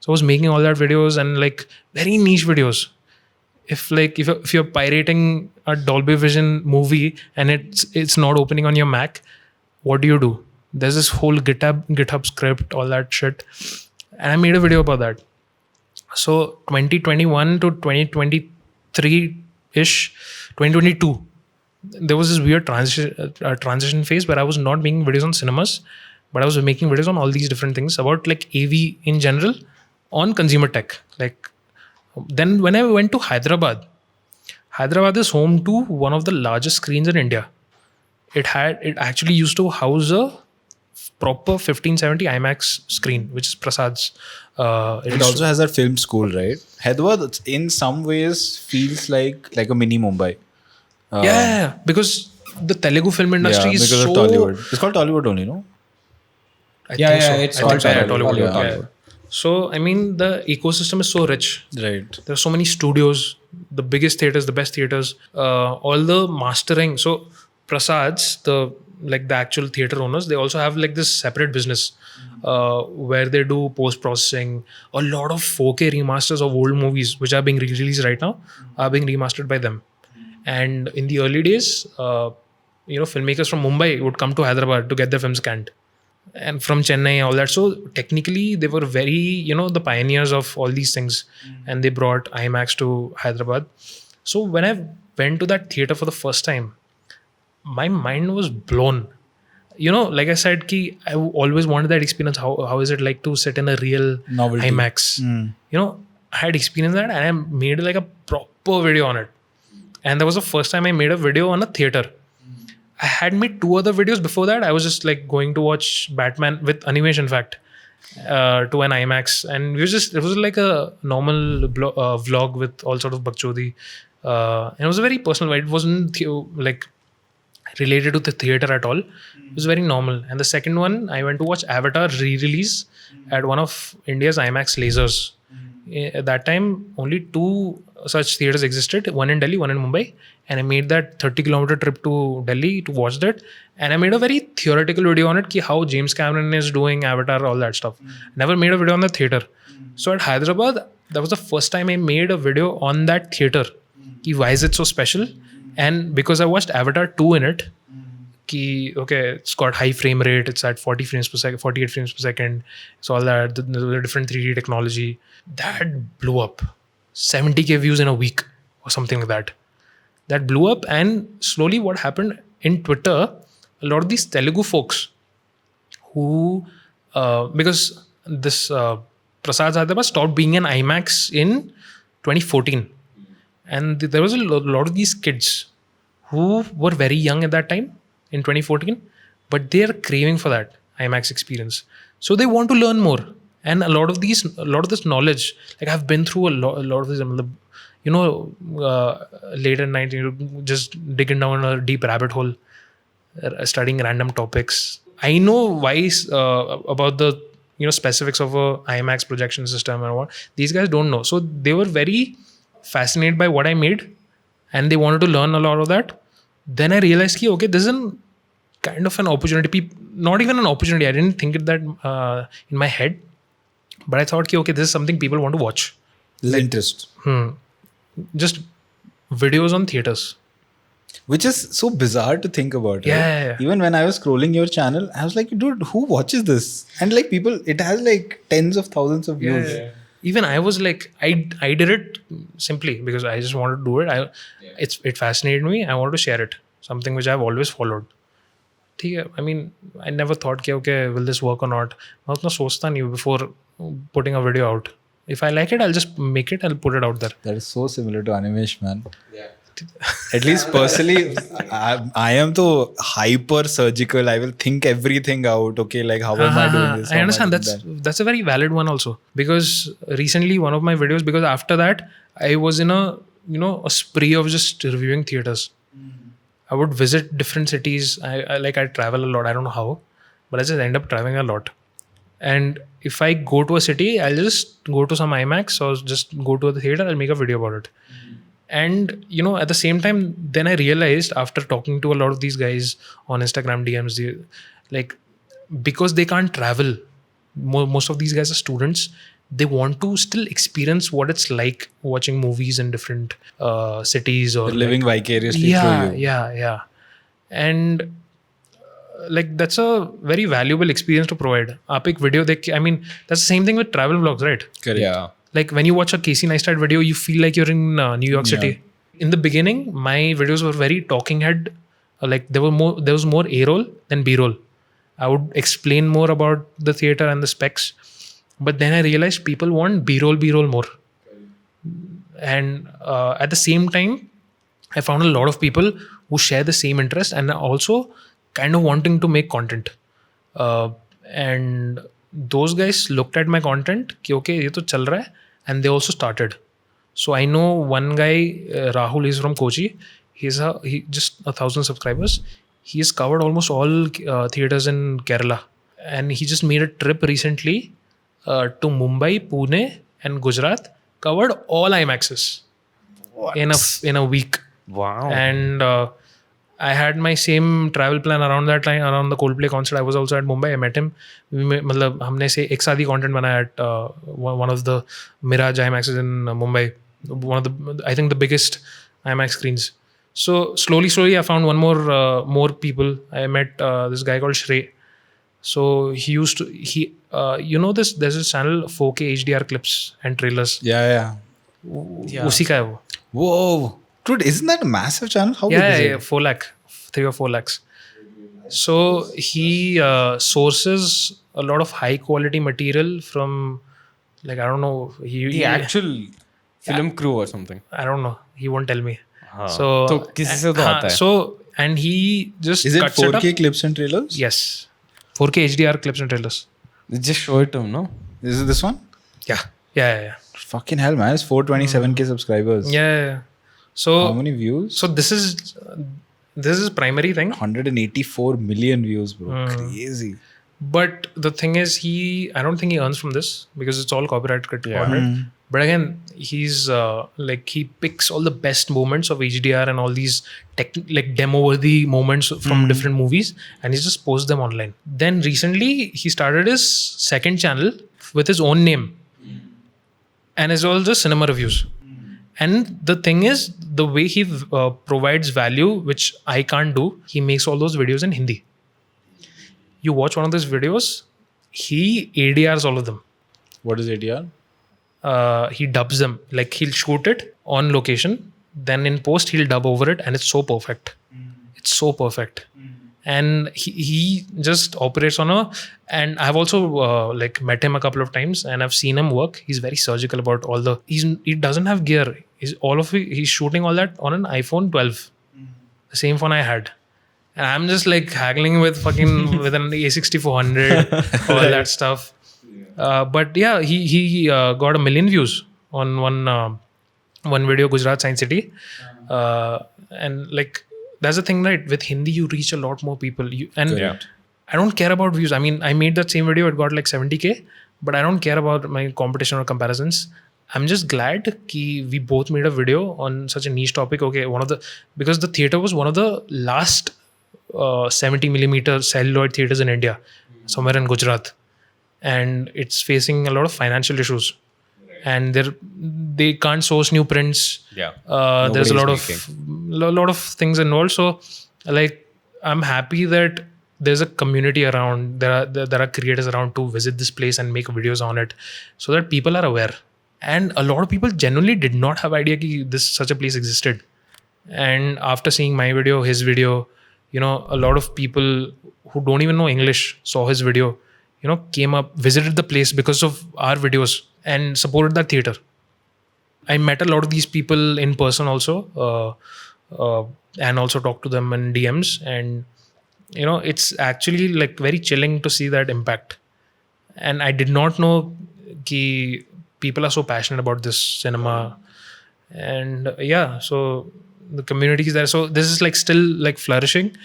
So I was making all that videos and like very niche videos. If you're pirating a Dolby Vision movie and it's not opening on your Mac, what do? There's this whole GitHub script, all that shit. And I made a video about that. So 2021 to 2023-ish, 2022, there was this weird transition phase where I was not making videos on cinemas, but I was making videos on all these different things about like AV in general on consumer tech. Like then when I went to Hyderabad is home to one of the largest screens in India. It actually used to house a proper 1570 IMAX screen, which is Prasad's. It also has that film school, right? Hyderabad, in some ways, feels like a mini Mumbai. Yeah, because the Telugu film industry is because so... of Tollywood. It's called Tollywood only, no? I think so. It's I called think Tollywood. Yeah. So, I mean, the ecosystem is so rich. Right. There are so many studios, the biggest theaters, the best theaters, all the mastering. So, Prasad's, the actual theater owners, they also have like this separate business where they do post-processing. A lot of 4K remasters of old movies, which are being released right now, are being remastered by them. And in the early days, filmmakers from Mumbai would come to Hyderabad to get their films scanned. And from Chennai, all that. So technically, they were very, the pioneers of all these things. And they brought IMAX to Hyderabad. So when I went to that theater for the first time, my mind was blown. Like I said, I always wanted that experience. How is it like to sit in a real Novelty. IMAX? I had experienced that and I made like a proper video on it. And that was the first time I made a video on a theater. I had made 2 other videos before that. I was just like going to watch Batman with Animesh, in fact, to an IMAX. And it was like a normal vlog with all sort of bakchodi. And it was a very personal way. It wasn't like related to the theater at all. It was very normal. And the second one, I went to watch Avatar re-release at one of India's IMAX lasers. At that time, only 2 such theaters existed, one in Delhi, one in Mumbai. And I made that 30-kilometer trip to Delhi to watch that. And I made a very theoretical video on it, how James Cameron is doing Avatar, all that stuff. Never made a video on the theater. So at Hyderabad, that was the first time I made a video on that theater. Why is it so special? And because I watched Avatar 2 in it, okay, it's got high frame rate, it's at 40 frames per second, 48 frames per second, it's all that, the different 3D technology. That blew up. 70K views in a week or something like that. That blew up, and slowly what happened in Twitter, a lot of these Telugu folks who, because this Prasad Sadhava stopped being an IMAX in 2014. And there was a lot of these kids who were very young at that time in 2014, but they are craving for that IMAX experience. So they want to learn more. And a lot of this knowledge, like I've been through a lot of this, late at night, just digging down a deep rabbit hole, studying random topics. I know why about the specifics of a IMAX projection system and what these guys don't know. So they were very fascinated by what I made, and they wanted to learn a lot of that. Then I realized, okay, this is kind of an opportunity. Not even an opportunity. I didn't think it that in my head, but I thought, okay, this is something people want to watch. Interest. Just videos on theaters. Which is so bizarre to think about. Right? Yeah. Even when I was scrolling your channel, I was like, dude, who watches this? And like people, it has like tens of thousands of views. Yeah. Even I was like, I did it simply because I just wanted to do it. It fascinated me. I wanted to share it. Something which I've always followed. I mean, I never thought, okay, will this work or not? I was not sochta nahi before putting a video out. If I like it, I'll just make it. I'll put it out there. That is so similar to Animesh, man. Yeah. At least personally, I am so hyper surgical. I will think everything out. Okay, like how am I doing this? I understand. That's a very valid one also, because recently one of my videos, because after that I was in a spree of just reviewing theaters. I would visit different cities. I travel a lot. I don't know how, but I just end up traveling a lot. And if I go to a city, I'll just go to some IMAX or just go to the theater. I'll make a video about it. And at the same time, then I realized after talking to a lot of these guys on Instagram DMs, because they can't travel, most of these guys are students. They want to still experience what it's like watching movies in different cities, or living vicariously through you. Yeah. And that's a very valuable experience to provide. Aap ek video I mean, that's the same thing with travel vlogs, right? Correct. Yeah. Like when you watch a Casey Neistat video, you feel like you're in New York City. In the beginning, my videos were very talking head. There was more A-roll than B-roll. I would explain more about the theater and the specs. But then I realized people want B-roll more. And at the same time, I found a lot of people who share the same interest and are also kind of wanting to make content. And those guys looked at my content, okay, ye to chal raha hai, and they also started. So I know one guy, Rahul, is from Kochi. He just 1,000 subscribers. He has covered almost all theaters in Kerala, and he just made a trip recently to Mumbai, Pune, and Gujarat. Covered all IMAXs in a week. Wow. And I had my same travel plan around that time, around the Coldplay concert. I was also at Mumbai. I met him. हमने से एक साथ ही content बनाया at one of the Mirage IMAXs in Mumbai. One of the, I think, the biggest IMAX screens. So slowly I found more people. I met this guy called Shrey. So there's this channel 4K HDR clips and trailers. Yeah. उसी का है वो. Whoa. Dude, isn't that a massive channel? How big is it? 4 lakh, 3 or 4 lakhs. So he sources a lot of high quality material from, I don't know. The actual film crew or something. I don't know. He won't tell me. So किसी से तो आता है. So, and he just Is it cuts it 4K up. clips and trailers? Yes. 4K HDR clips and trailers. Just show it to him, no? Is it this one? Yeah. Fucking hell, man. It's 427K subscribers. Yeah. So how many views? So this is primary thing. 184 million views, bro. Crazy. But the thing is, I don't think he earns from this because it's all copyright content. But again, he's he picks all the best moments of HDR and all these demo-worthy moments from different movies, and he just posts them online. Then recently, he started his second channel with his own name, and it's all just cinema reviews. And the thing is, the way he provides value, which I can't do, he makes all those videos in Hindi. You watch one of those videos, he ADRs all of them. What is ADR? He dubs them. Like he'll shoot it on location, then in post he'll dub over it, and it's so perfect. It's so perfect. And he just operates on a, and I've also like met him a couple of times and I've seen him work. He's very surgical about all the, he doesn't have gear. He's shooting all that on an iPhone 12, the same phone I had. And I'm just like haggling with fucking with an A6400, all that stuff. But yeah, he got 1 million views on one video, Gujarat Science City, and like that's the thing, right? With Hindi, you reach a lot more people. Correct. I don't care about views. I mean, I made that same video; it got like 70K, but I don't care about my competition or comparisons. I'm just glad that we both made a video on such a niche topic. Okay, because the theater was one of the last 70 millimeter celluloid theaters in India, somewhere in Gujarat. And it's facing a lot of financial issues, and they can't source new prints. There's a lot of things involved. So like I'm happy that there's a community around, there are creators around to visit this place and make videos on it, so that people are aware. And a lot of people genuinely did not have idea that such a place existed. And after seeing my video, his video, a lot of people who don't even know English saw his video, came up, visited the place because of our videos and supported that theater. I met a lot of these people in person also, and also talked to them in DMs. And, it's actually like very chilling to see that impact. And I did not know that people are so passionate about this cinema. And so the community is there. So this is like still like flourishing.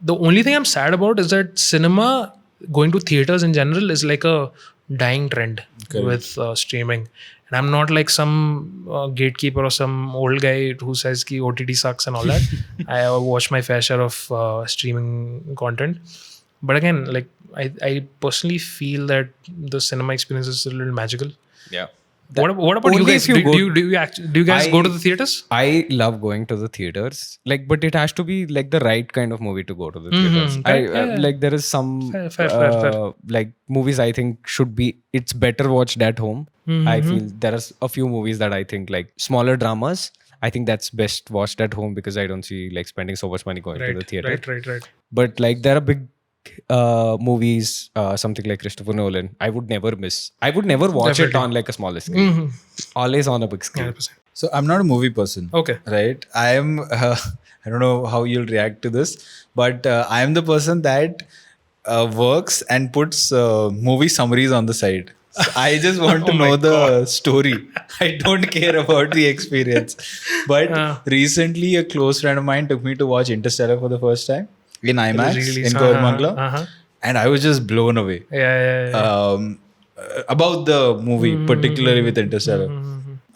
The only thing I'm sad about is that cinema, going to theaters in general, is like a dying trend with streaming. And I'm not like some gatekeeper or some old guy who says ki OTT sucks and all that. I watch my fair share of streaming content. But again, like I personally feel that the cinema experience is a little magical. Yeah. What about you guys? Do you guys go to the theaters? I love going to the theaters, but it has to be like the right kind of movie to go to the theaters. Like there is some Fair. like movies I think it's better watched at home. I feel there are a few movies that I think like smaller dramas, I think that's best watched at home, because I don't see like spending so much money going to the theater. Right. But like there are big movies, something like Christopher Nolan, I would never miss. I would never watch it on like a smaller screen. Always on a big screen. 100%. So I'm not a movie person. Okay. Right. I am. I don't know how you'll react to this, but I am the person that works and puts movie summaries on the side. So I just want to know the story. I don't care about the experience. But recently, a close friend of mine took me to watch Interstellar for the first time in IMAX in Koramangala, and I was just blown away. About the movie, particularly with Interstellar.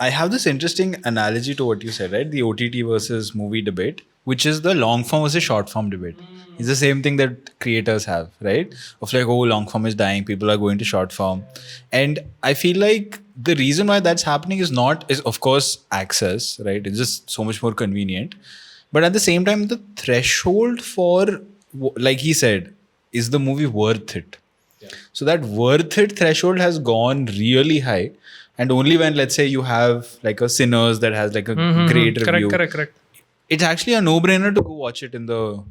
I have this interesting analogy to what you said, right? The OTT versus movie debate, which is the long form versus short form debate. It's the same thing that creators have, right? Of like, oh, long form is dying, people are going to short form. And I feel like the reason why that's happening is of course access, right? It's just so much more convenient. But at the same time, the threshold for, like he said, is the movie worth it? Yeah. So that worth it threshold has gone really high. And only when, let's say, you have like a Sinners that has like a great review. Correct. It's actually a no-brainer to go watch it in the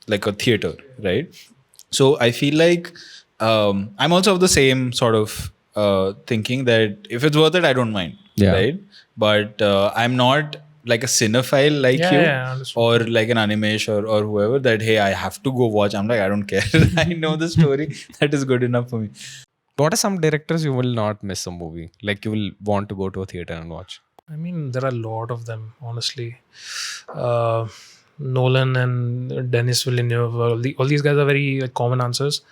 like a theater, right? So I feel like I'm also of the same sort of thinking that if it's worth it, I don't mind, right? But I'm not like a cinephile like you or like an Animesh or whoever that, hey, I have to go watch. I'm like, I don't care. I know the story. That is good enough for me. What are some directors you will not miss a movie? Like you will want to go to a theater and watch? I mean, there are a lot of them, honestly. Nolan and Denis Villeneuve, all these guys are very like, common answers.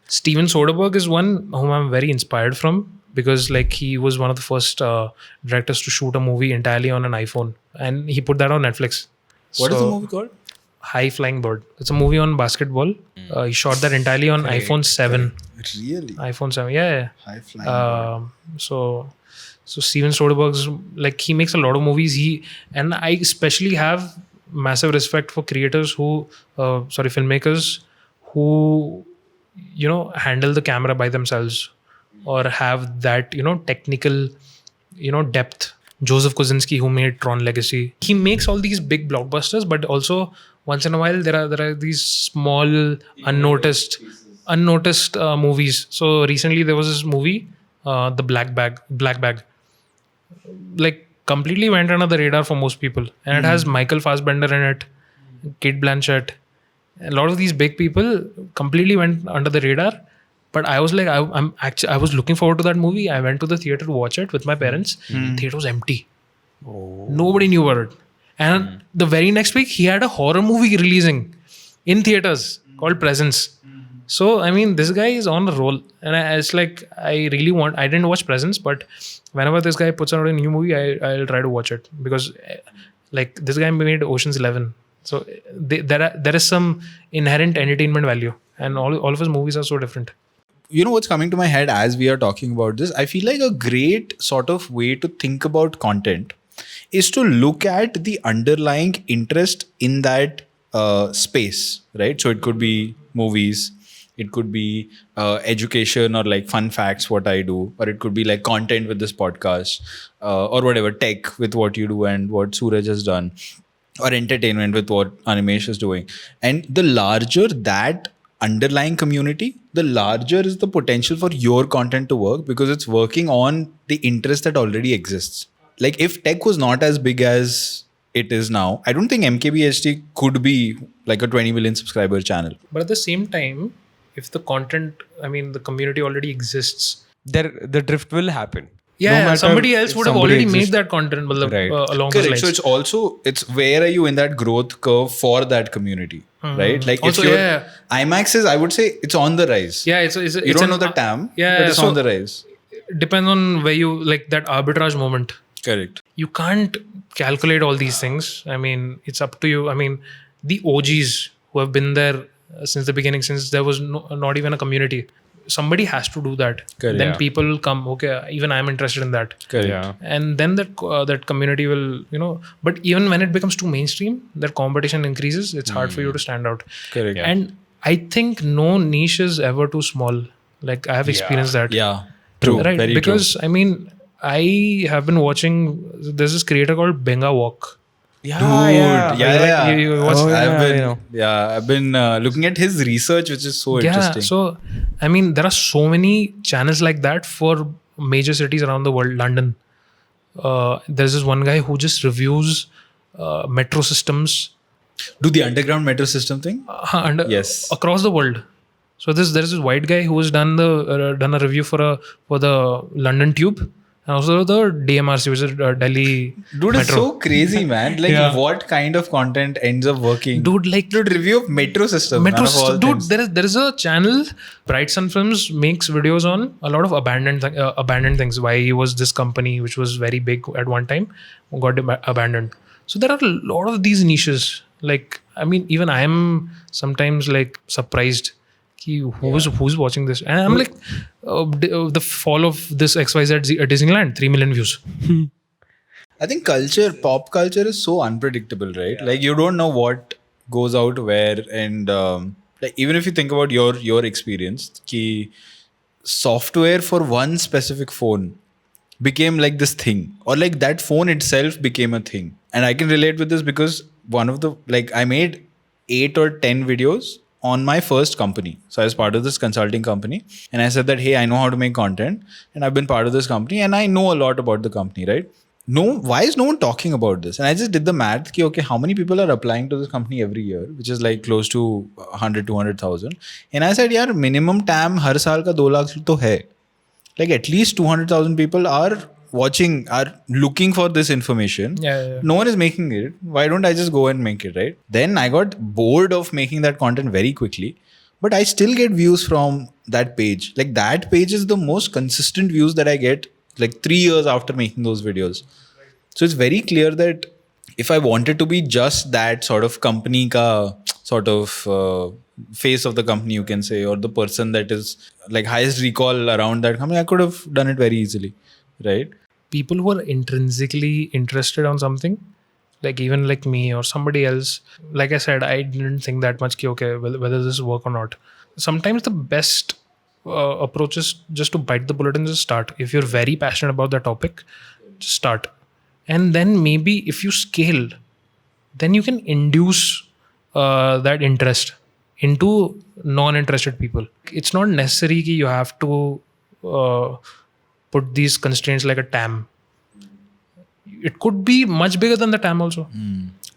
Steven Soderbergh is one whom I'm very inspired from, because like he was one of the first directors to shoot a movie entirely on an iPhone, and he put that on Netflix. What is the movie called? High Flying Bird. It's a movie on basketball. He shot that entirely on iPhone 7. Really? iPhone 7, yeah. High Flying Bird. So So Steven Soderbergh's, like, he makes a lot of movies. And I especially have massive respect for creators filmmakers who, handle the camera by themselves or have that, technical, depth. Joseph Kosinski, who made Tron Legacy, he makes all these big blockbusters, but also once in a while there are these small unnoticed movies. So recently there was this movie, the Black Bag, like completely went under the radar for most people, and it has Michael Fassbender in it, Kate Blanchett. A lot of these big people completely went under the radar. But I was like, I was looking forward to that movie. I went to the theater to watch it with my parents. Theater was empty. Nobody knew about it. And the very next week, he had a horror movie releasing in theaters called Presence. So, I mean, this guy is on a roll. And it's like, I didn't watch Presence, but whenever this guy puts out a new movie, I'll try to watch it. Because, like, this guy made Ocean's 11. So, there is some inherent entertainment value. And all of his movies are so different. You know what's coming to my head as we are talking about this? I feel like a great sort of way to think about content is to look at the underlying interest in that space, right? So it could be movies, it could be education or like fun facts, what I do, or it could be like content with this podcast or whatever, tech with what you do and what Suraj has done, or entertainment with what Animesh is doing. And the larger that underlying community, the larger is the potential for your content to work because it's working on the interest that already exists. Like if tech was not as big as it is now, I don't think MKBHD could be like a 20 million subscriber channel. But at the same time, if the the community already exists, The drift will happen. yeah, matter somebody else if would have somebody already exists. made that content Right. along those Correct. lines. So it's where are you in that growth curve for that community, right? Like Also, if your yeah. IMAX is, I would say it's on the rise. Yeah, You don't know the TAM, yeah, but it's so on the rise. depends on where you like that arbitrage moment. Correct. You can't calculate all these things. I mean, it's up to you. I mean, the OGs who have been there since the beginning, since there was not even a community, somebody has to do that. Correct. Then Yeah. people will come. Okay, even I'm interested in that. Correct. Yeah. And then that community will, but even when it becomes too mainstream, that competition increases. It's hard for you to stand out. Correct. And I think no niche is ever too small. Like I have experienced that. Yeah. True. Right. Very because true. I mean, I have been watching. There's this creator called Benga Walk. Yeah, Dude, yeah. you watch- Oh, I've yeah, been, I know. I've been looking at his research, which is so interesting. So I mean, there are so many channels like that for major cities around the world. London. There's this one guy who just reviews metro systems Do the underground metro system thing? Yes. across the world. So there's this white guy who has done a review for the London Tube and also the DMRC, which is Delhi Dude, it's Metro. so crazy, man. Like, Yeah. what kind of content ends up working? Dude, like review of metro system. metro man, of all system. Dude, things. there is a channel. Bright Sun Films makes videos on a lot of abandoned things. Why was this company, which was very big at one time, got abandoned? So there are a lot of these niches. Like, I mean, even I am sometimes like surprised. Who's watching this? And I'm like, the fall of this XYZ at Disneyland, 3 million views. I think pop culture is so unpredictable, right? Like, you don't know what goes out where. And like, even if you think about your experience, ki software for one specific phone became like this thing, or like that phone itself became a thing. And I can relate with this because I made 8 or 10 videos on my first company. So I was part of this consulting company, and I said that, hey, I know how to make content, and I've been part of this company, and I know a lot about the company, right? Why is no one talking about this? And I just did the math, okay, how many people are applying to this company every year, which is like close to 100, 200,000. And I said, yaar, minimum TAM har saal ka 2 lakh to hai. Like at least 200,000 people are looking for this information. Yeah. No one is making it. Why don't I just go and make it, right? Then I got bored of making that content very quickly, but I still get views from that page. Like that page is the most consistent views that I get like 3 years after making those videos. So it's very clear that if I wanted to be just that sort of company ka sort of face of the company, you can say, or the person that is like highest recall around that company, I could have done it very easily, right? people who are intrinsically interested on something, like even like me or somebody else, like I said, I didn't think that much ki, okay, whether this work or not. Sometimes the best approach is just to bite the bullet and just start. If you're very passionate about the topic, just start. And then maybe if you scale, then you can induce that interest into non-interested people. It's not necessary that you have to put these constraints like a TAM. It could be much bigger than the TAM also,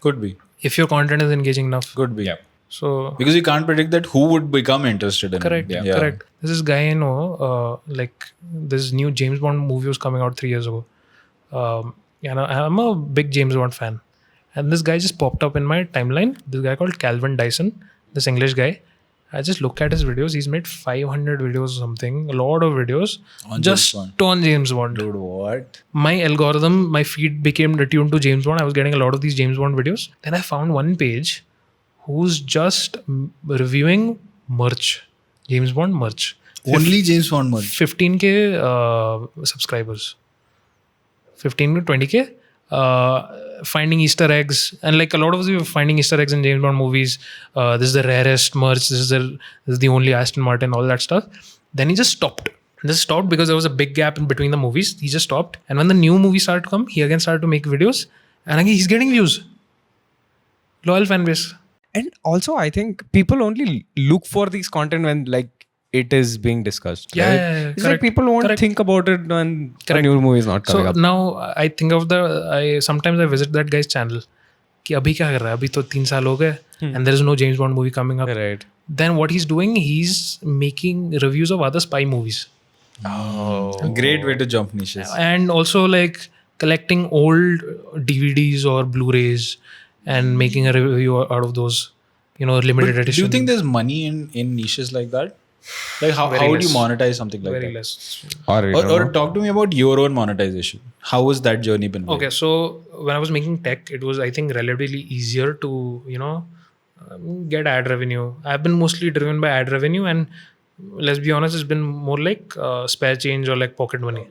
Could be. if your content is engaging enough. Could be. So Because you can't predict that who would become interested in correct, it. correct. This is guy I know, like this new James Bond movie was coming out 3 years ago. I'm a big James Bond fan, and this guy just popped up in my timeline. This guy called Calvin Dyson, this English guy. I just look at his videos. He's made 500 videos or something, a lot of videos On just James Bond. on James Bond. Dude, what? My algorithm, my feed became attuned to James Bond. I was getting a lot of these James Bond videos. Then I found one page who's just reviewing merch, James Bond merch. Only James Bond merch. 15K subscribers, 15 to 20K. Finding Easter eggs, and like a lot of us were finding Easter eggs in James Bond movies. This is the rarest merch. This is the only Aston Martin, all that stuff. Then he just stopped. Just stopped because there was a big gap in between the movies. He just stopped, and when the new movie started to come, he again started to make videos, and again he's getting views. Loyal fan base. And also, I think people only look for these content when like it is being discussed. Yeah, right? yeah, yeah, It's correct, like people won't correct. think about it when a Correct. new movie is not coming So up. now I think of sometimes I visit that guy's channel. कि अभी क्या कर रहा है? अभी तो 3 साल हो गए, and there is no James Bond movie coming up. Right. Then what he's doing, he's making reviews of other spy movies. Great way to jump niches. And also like collecting old DVDs or Blu-rays and making a review out of those, limited But do edition. you think there's money in niches like that? Like how Very would you less. monetize something like very that? less? Or talk to me about your own monetization. How was that journey been? like? Okay, so when I was making tech, it was I think relatively easier to get ad revenue. I've been mostly driven by ad revenue, and let's be honest, it's been more like spare change or like pocket money.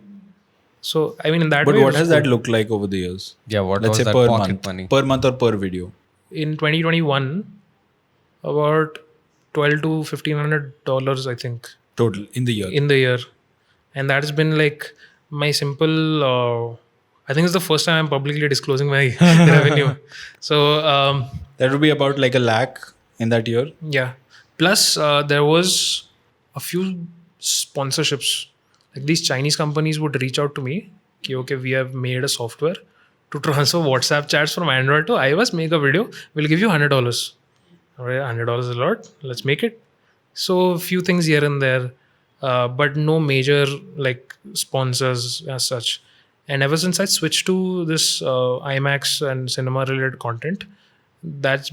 So I mean, in that But way, what it has was that cool. looked like over the years? Yeah, what Let's was say that per pocket month, money? per month or per video. In 2021, about $1,200 to $1,500, I think, Total in the year. in the year, and that has been like my simple. I think it's the first time I'm publicly disclosing my revenue. So That would be about like $1 lakh in that year. yeah. Plus, there was a few sponsorships. Like these Chinese companies would reach out to me. Okay, we have made a software to transfer WhatsApp chats from Android to iOS. Make a video. We'll give you $100. All right, $100 is a lot. Let's make it. So a few things here and there, but no major like sponsors as such. And ever since I switched to this IMAX and cinema related content, that's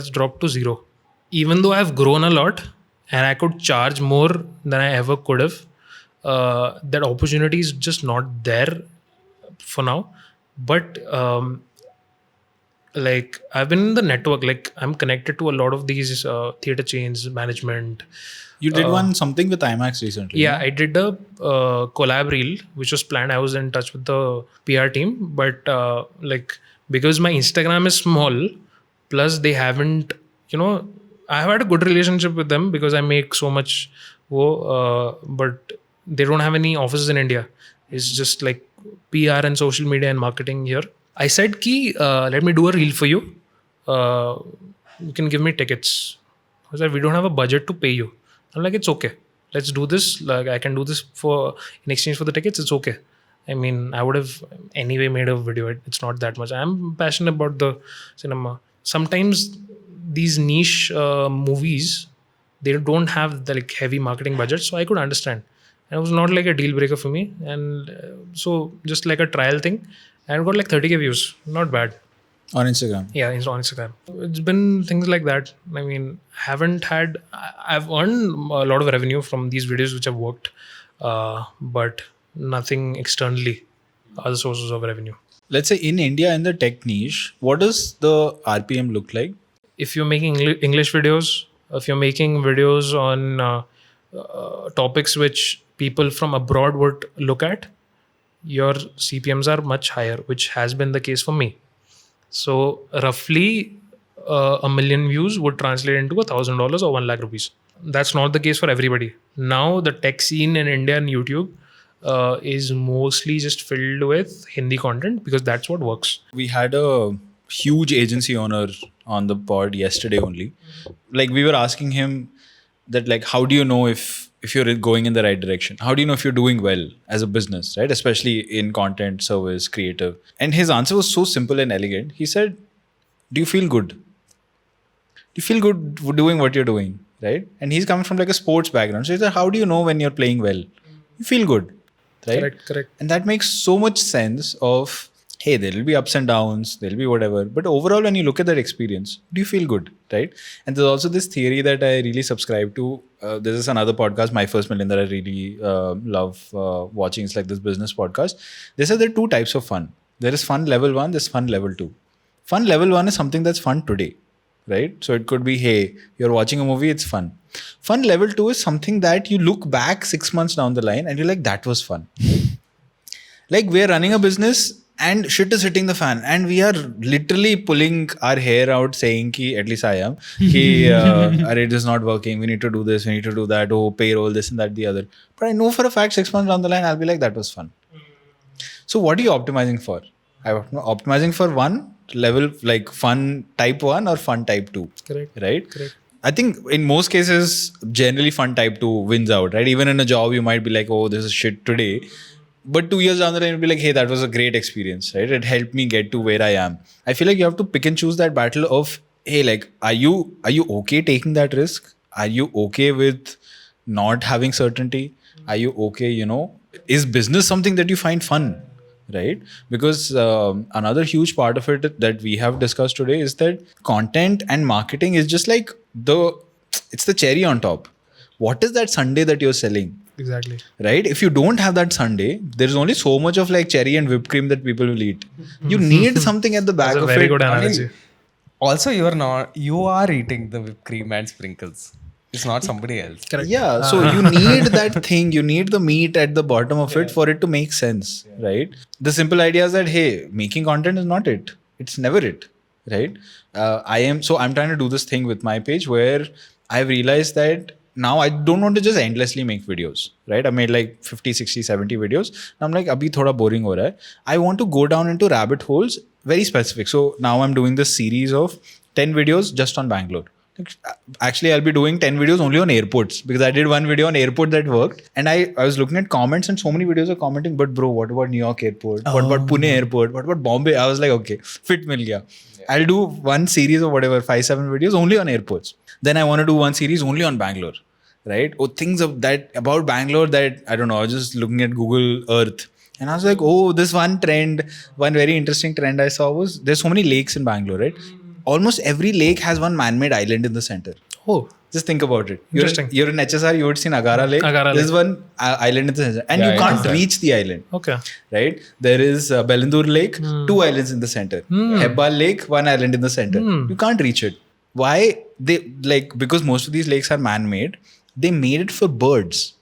dropped to zero. Even though I've grown a lot and I could charge more than I ever could have, that opportunity is just not there for now. But like I've been in the network, like I'm connected to a lot of these theater chains, management. You did something with IMAX recently. Yeah, I did a collab reel, which was planned. I was in touch with the PR team, but like because my Instagram is small, plus they haven't, I've had a good relationship with them because I make so much, but they don't have any offices in India. It's just like PR and social media and marketing here. I said, ki, let me do a reel for you. You can give me tickets. I said, we don't have a budget to pay you. I'm like, it's okay. Let's do this. Like, I can do this in exchange for the tickets. It's okay. I mean, I would have anyway made a video. It's not that much. I'm passionate about the cinema. Sometimes these niche movies, they don't have the like heavy marketing budget. So I could understand. And it was not like a deal breaker for me. And so just like a trial thing. And got like 30K views. Not bad. On Instagram. Yeah, it's on Instagram. It's been things like that. I mean, I've earned a lot of revenue from these videos which have worked, but nothing externally, other sources of revenue. Let's say in India, in the tech niche, what does the RPM look like? If you're making English videos, if you're making videos on topics which people from abroad would look at, your CPMs are much higher, which has been the case for me. So roughly a million views would translate into $1,000 or 1 lakh rupees. That's not the case for everybody. Now the tech scene in India and YouTube is mostly just filled with Hindi content because that's what works. We had a huge agency owner on the pod yesterday only. Like we were asking him that like how do you know if you're going in the right direction? How do you know if you're doing well as a business, right? Especially in content, service, creative. And his answer was so simple and elegant. He said, "Do you feel good? Do you feel good doing what you're doing?" Right? And he's coming from like a sports background. So he said, "How do you know when you're playing well? You feel good." Right? Correct. And that makes so much sense of, hey, there will be ups and downs, there'll be whatever. But overall, when you look at that experience, do you feel good? Right? And there's also this theory that I really subscribe to. This is another podcast, My First Million, that I really love watching. It's like this business podcast. They said there are two types of fun. There is fun level 1, there's fun level 2. Fun level 1 is something that's fun today. Right? So it could be, hey, you're watching a movie, it's fun. Fun level 2 is something that you look back 6 months down the line and you're like, that was fun. Like we're running a business and shit is hitting the fan and we are literally pulling our hair out saying ki, at least I am, ki, it is not working, we need to do this, we need to do that, oh, payroll, this and that, the other. But I know for a fact 6 months down the line, I'll be like, that was fun. So what are you optimizing for? I'm optimizing for one level, like fun type 1 or fun type 2. Correct. Right? Correct. I think in most cases, generally fun type 2 wins out, right? Even in a job, you might be like, oh, this is shit today. But 2 years down the line, you'll be like, hey, that was a great experience, right? It helped me get to where I am. I feel like you have to pick and choose that battle of, hey, like, are you okay taking that risk? Are you okay with not having certainty? Are you okay, is business something that you find fun? Right? Because another huge part of it that we have discussed today is that content and marketing is just like it's the cherry on top. What is that sundae that you're selling? Exactly. Right? If you don't have that sundae, there's only so much of like cherry and whipped cream that people will eat. You need something at the back That's a of very it. good analogy. Also, you are eating the whipped cream and sprinkles. It's not somebody else. Correct. Yeah, so you need that thing, you need the meat at the bottom of it for it to make sense, right? The simple idea is that, hey, making content is not it. It's never it, right? I'm trying to do this thing with my page where I've realized that now I don't want to just endlessly make videos, right? I made like 50, 60, 70 videos. Now I'm like, abhi thoda boring ho raha hai. I want to go down into rabbit holes, very specific. So now I'm doing this series of 10 videos just on Bangalore. Actually, I'll be doing 10 videos only on airports because I did one video on airport that worked. And I was looking at comments and so many videos are commenting, but bro, what about New York airport? What about Pune airport? What about Bombay? I was like, okay, fit mil gaya. I'll do one series of whatever, 5-7 videos only on airports. Then I want to do one series only on Bangalore, right? Or things about Bangalore that, I don't know, I was just looking at Google Earth. And I was like, oh, this one very interesting trend I saw was there's so many lakes in Bangalore, right? Almost every lake has one man-made island in the center. Oh, just think about it. Interesting. You're in HSR, you would see Agara Lake. There's one island in the center. And you can't reach the island. okay. Right? There is Belandur Lake, 2 islands in the center. Hebbal Lake, 1 island in the center. You can't reach it. Why? Because most of these lakes are man-made, they made it for birds.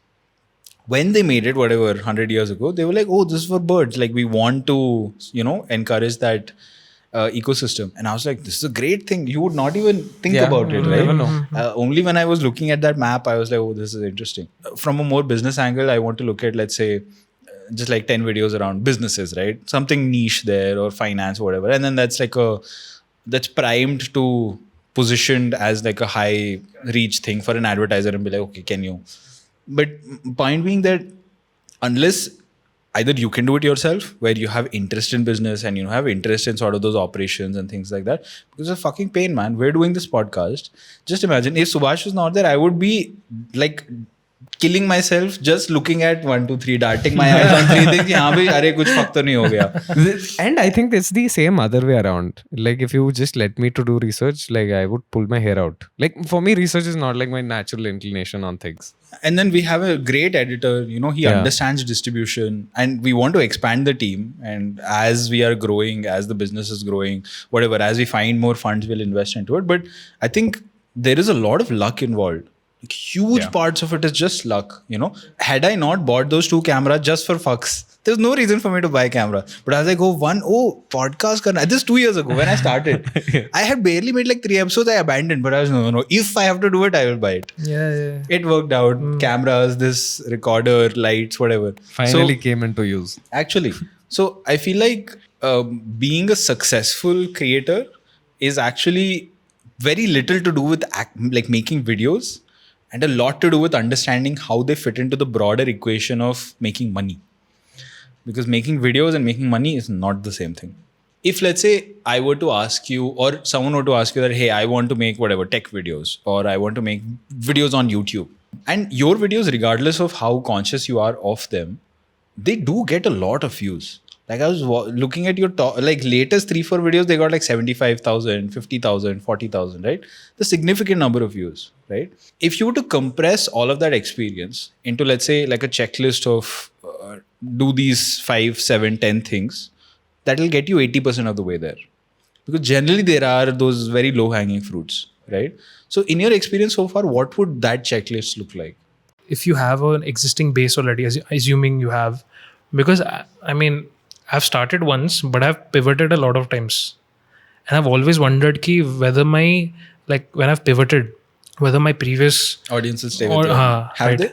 When they made it, whatever, 100 years ago, they were like, oh, this is for birds. Like, we want to, encourage that ecosystem. And I was like, this is a great thing. You would not even think about it, right? Never know. Only when I was looking at that map, I was like, oh, this is interesting. From a more business angle, I want to look at, let's say, just like 10 videos around businesses, right? Something niche there or finance or whatever. And then that's primed to positioned as like a high reach thing for an advertiser and be like, okay, can you? But point being that unless either you can do it yourself, where you have interest in business and you have interest in sort of those operations and things like that, because it's a fucking pain, man. We're doing this podcast. Just imagine if Subhash was not there, I would be like killing myself just looking at 1, 2, 3, darting my eyes on 3 things. Yahan bhi, arey, kuch fuck to nahi ho gaya. And I think it's the same other way around. Like if you just let me to do research, like I would pull my hair out. Like for me, research is not like my natural inclination on things. And then we have a great editor, he understands distribution and we want to expand the team. And as we are growing, as the business is growing, whatever, as we find more funds, we'll invest into it. But I think there is a lot of luck involved. Like, huge parts of it is just luck, you know. Had I not bought those 2 cameras just for fucks, there's no reason for me to buy camera. But as I go, podcast karna. This 2 years ago when I started, I had barely made like 3 episodes. I abandoned, but I was no. If I have to do it, I will buy it. Yeah. It worked out. Cameras, this recorder, lights, whatever. Finally came into use. Actually, so I feel like being a successful creator is actually very little to do with like making videos, and a lot to do with understanding how they fit into the broader equation of making money. Because making videos and making money is not the same thing. If let's say I were to ask you, or someone were to ask you that, hey, I want to make whatever tech videos, or I want to make videos on YouTube, and your videos, regardless of how conscious you are of them, they do get a lot of views. Like I was looking at your like latest 3-4 videos, they got like 75,000, 50,000, 40,000, right? The significant number of views, right? If you were to compress all of that experience into, let's say, like a checklist of do these 5, 7, 10 things, that will get you 80% of the way there. Because generally there are those very low hanging fruits, right? So in your experience so far, what would that checklist look like? If you have an existing base already, assuming you have, because I mean, I've started once, but I've pivoted a lot of times. And I've always wondered whether my, like when I've pivoted, whether my previous Audiences stay with you. Have right. they?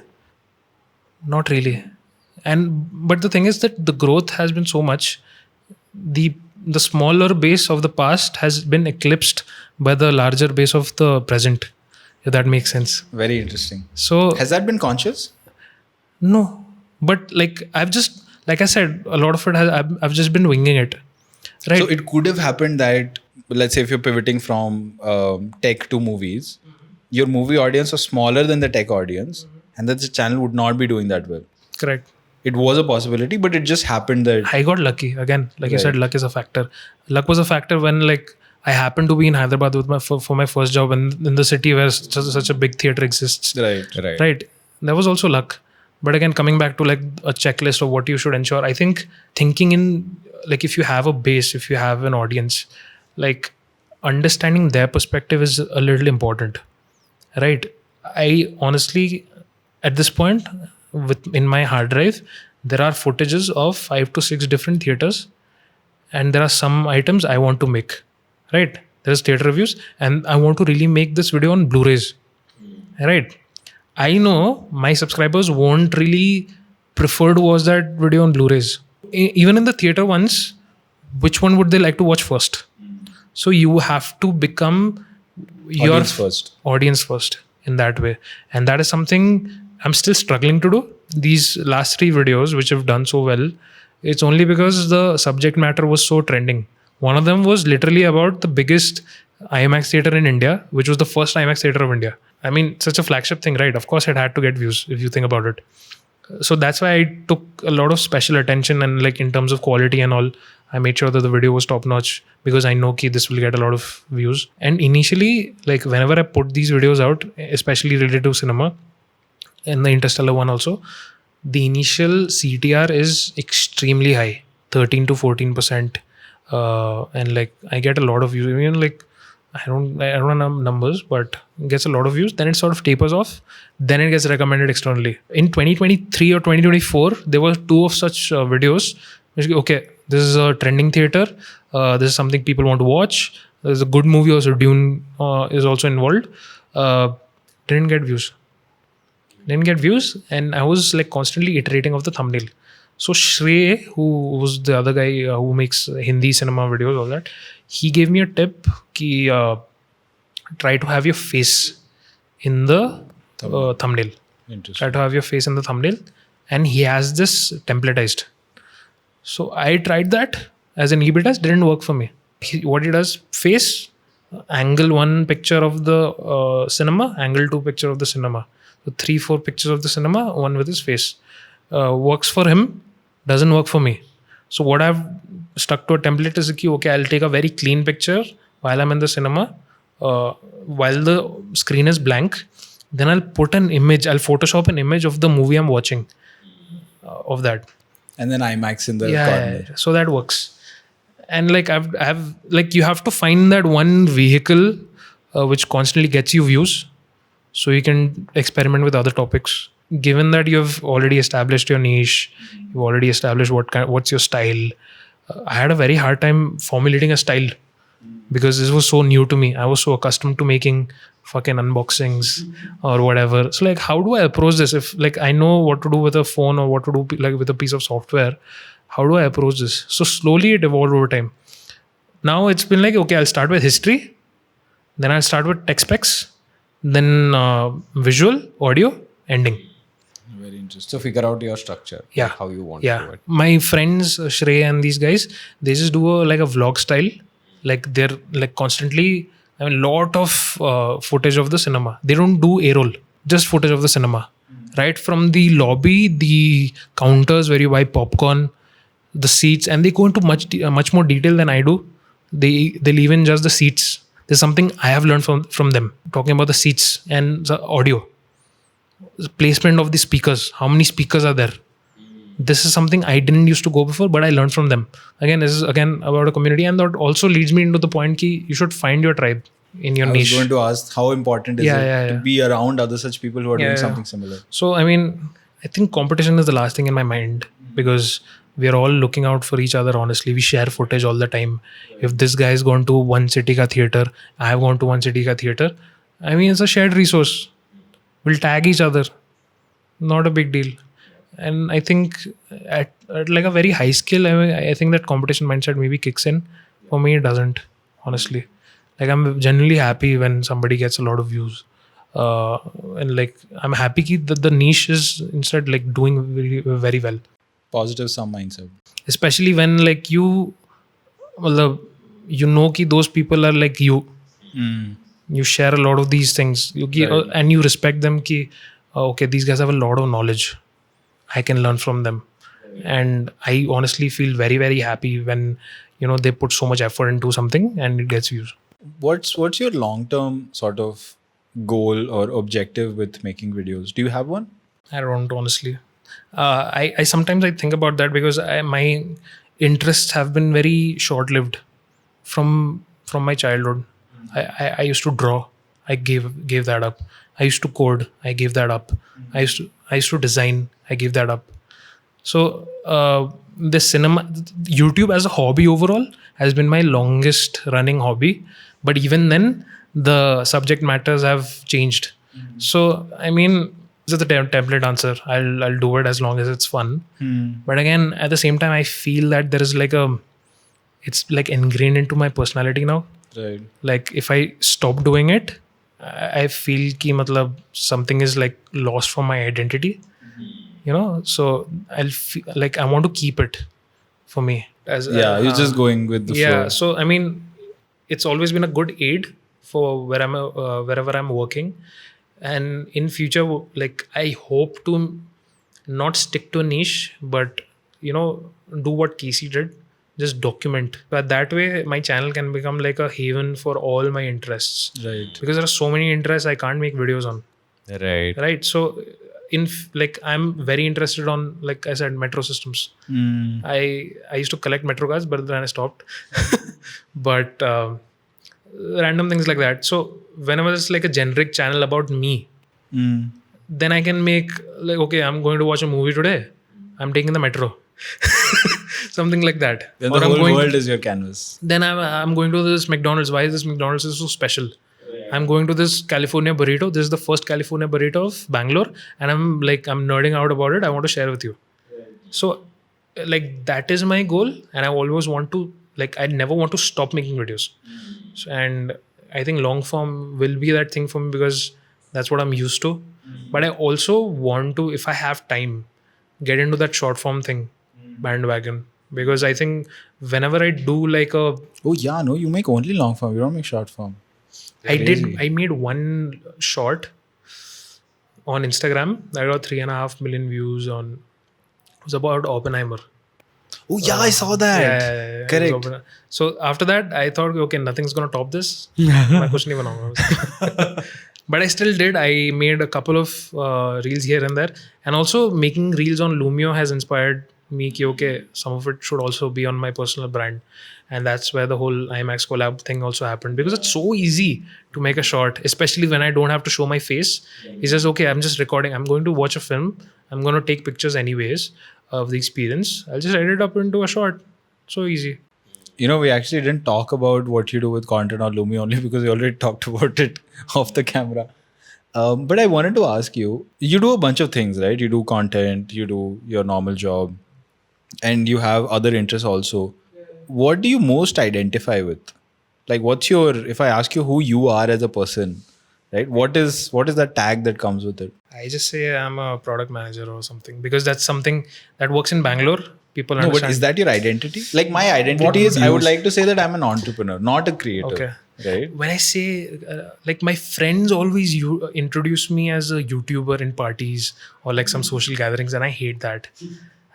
Not really. But the thing is that the growth has been so much, the smaller base of the past has been eclipsed by the larger base of the present, if that makes sense. Very interesting. So has that been conscious? No, but like I've just, like I said, a lot of it I've just been winging it, right? So it could have happened that, let's say if you're pivoting from tech to movies, your movie audience was smaller than the tech audience, and that the channel would not be doing that well. Correct. It was a possibility, but it just happened that I got lucky. Again, like you Right. said, luck is a factor. Luck was a factor when like I happened to be in Hyderabad with for my first job in the city where such a big theater exists. Right. That was also luck. But again, coming back to like a checklist of what you should ensure, I think thinking in like if you have a base, if you have an audience, like understanding their perspective is a little important, right? I honestly, at this point, in my hard drive, there are footages of 5 to 6 different theaters, and there are some items I want to make, right? There's theater reviews, and I want to really make this video on Blu-rays, right? I know my subscribers won't really prefer to watch that video on Blu-rays. Even in the theater ones, which one would they like to watch first? So you have to become your audience first in that way. And that is something I'm still struggling to do. These last 3 videos, which have done so well, it's only because the subject matter was so trending. One of them was literally about the biggest IMAX theater in India, which was the first IMAX theater of India. I mean, such a flagship thing, right? Of course, it had to get views if you think about it. So that's why I took a lot of special attention, and like in terms of quality and all, I made sure that the video was top notch because I know this will get a lot of views. And initially, like whenever I put these videos out, especially related to cinema, and the Interstellar one also, the initial CTR is extremely high, 13 to 14%. And like I get a lot of views. Even like I don't know numbers, but gets a lot of views. Then it sort of tapers off. Then it gets recommended externally. In 2023 or 2024, there were 2 of such videos. Which, okay, this is a trending theater. This is something people want to watch. There's a good movie also. Dune is also involved. Didn't get views. And I was like constantly iterating of the thumbnail. So Shrey, who was the other guy who makes Hindi cinema videos, all that, he gave me a tip ki try to have your face in the thumbnail. Try to have your face in the thumbnail, and he has this templatized. So I tried that as an E-B test, didn't work for me. What he does, face, angle 1 picture of the cinema, angle 2 picture of the cinema. So 3-4 pictures of the cinema, 1 with his face. Works for him, doesn't work for me. So what I've stuck to a template is okay, I'll take a very clean picture while I'm in the cinema, while the screen is blank. Then I'll put an image, I'll Photoshop an image of the movie I'm watching of that. And then IMAX in the corner. Yeah, so that works. And like I've like you have to find that one vehicle which constantly gets you views. so you can experiment with other topics. Given that you've already established your niche, you've already established what's your style. I had a very hard time formulating a style because this was so new to me. I was so accustomed to making fucking unboxings or whatever. So like, how do I approach this? If like I know what to do with a phone or what to do like with a piece of software, how do I approach this? So slowly it evolved over time. Now it's been like, okay, I'll start with history, then I'll start with tech specs, then visual, audio, ending. Very interesting. So figure out your structure. Yeah. Like how you want to do it. My friends Shrey and these guys, they just do a vlog style. Like they're like constantly, I mean, lot of footage of the cinema. They don't do A-roll, just footage of the cinema. Right from the lobby, the counters where you buy popcorn, the seats, and they go into much more detail than I do. They'll even just the seats. There's something I have learned from them, talking about the seats and the audio, the placement of the speakers, how many speakers are there. This is something I didn't used to go before, but I learned from them. Again, this is again about a community, and that also leads me into the point that you should find your tribe in your I niche. was going to ask how important is it to be around other such people who are doing something similar. So I mean, I think competition is the last thing in my mind because we are all looking out for each other. Honestly, we share footage all the time. If this guy has gone to one city ka theater, I have gone to one city ka theater. I mean, it's a shared resource. We'll tag each other. Not a big deal. And I think at like a very high scale, I think that competition mindset maybe kicks in. For me, it doesn't. Honestly, like I'm genuinely happy when somebody gets a lot of views. And like I'm happy that the niche is instead like doing very, very well. Positive sum mindset. Especially when like you know ki those people are like you. You share a lot of these things and you respect them ki okay, these guys have a lot of knowledge, I can learn from them. And I honestly feel very, very happy when they put so much effort into something and it gets views. What's your long-term sort of goal or objective with making videos? Do you have one? I don't honestly. I sometimes I think about that because my interests have been very short-lived from my childhood. I used to draw. I gave that up. I used to code. I gave that up. I used to design. I gave that up. So the cinema, YouTube as a hobby overall has been my longest running hobby. But even then, the subject matters have changed. So I mean, this is the template answer. I'll do it as long as it's fun. But again, at the same time, I feel that there is it's like ingrained into my personality now. Right. Like if I stop doing it, I feel ki matlab something is like lost from my identity. So I'll feel like I want to keep it for me. You're just going with the flow. Yeah. So I mean, it's always been a good aid for wherever I'm working. And in future, like I hope to not stick to a niche, but do what Casey did, just document. But that way, my channel can become like a haven for all my interests. Right. Because there are so many interests I can't make videos on. Right. So I'm very interested on, like I said, metro systems. I used to collect metro cards, but then I stopped. But random things like that. So whenever it's like a generic channel about me, then I can make like, okay, I'm going to watch a movie today. I'm taking the metro. Something like that. Then the whole world is your canvas. Then I'm going to this McDonald's. Why is this McDonald's is so special? I'm going to this California burrito. This is the first California burrito of Bangalore. And I'm nerding out about it. I want to share with you. So like that is my goal. And I always want to, like, I never want to stop making videos. So, and I think long form will be that thing for me because that's what I'm used to. But I also want to, if I have time, get into that short form thing, bandwagon. Because I think whenever I do like a... Oh yeah, no, you make only long form. You don't make short form. I made one short on Instagram that got 3.5 million views on. It was about Oppenheimer. Oh yeah, I saw that. Yeah, correct. So after that, I thought, okay, nothing's gonna top this. मैं कुछ नहीं बनाऊंगा. But I still did. I made a couple of reels here and there, and also making reels on Lumio has inspired me. Ki, okay, some of it should also be on my personal brand, And that's where the whole IMAX collab thing also happened, because it's so easy to make a short, especially when I don't have to show my face. He says, okay, I'm just recording. I'm going to watch a film. I'm going to take pictures anyways of the experience. I'll just edit up into a short. So easy. We actually didn't talk about what you do with content on Lumio only because we already talked about it off the camera. But I wanted to ask you, you do a bunch of things, right? You do content, you do your normal job, and you have other interests also. What do you most identify with? Like, if I ask you who you are as a person, right? What is that tag that comes with it? I just say I'm a product manager or something, because that's something that works in Bangalore. People No, understand. but is that your identity? Like, my identity is, I would like to say that I'm an entrepreneur, not a creator. Okay. Right? When I say, like, my friends always introduce me as a YouTuber in parties or like some social gatherings, and I hate that.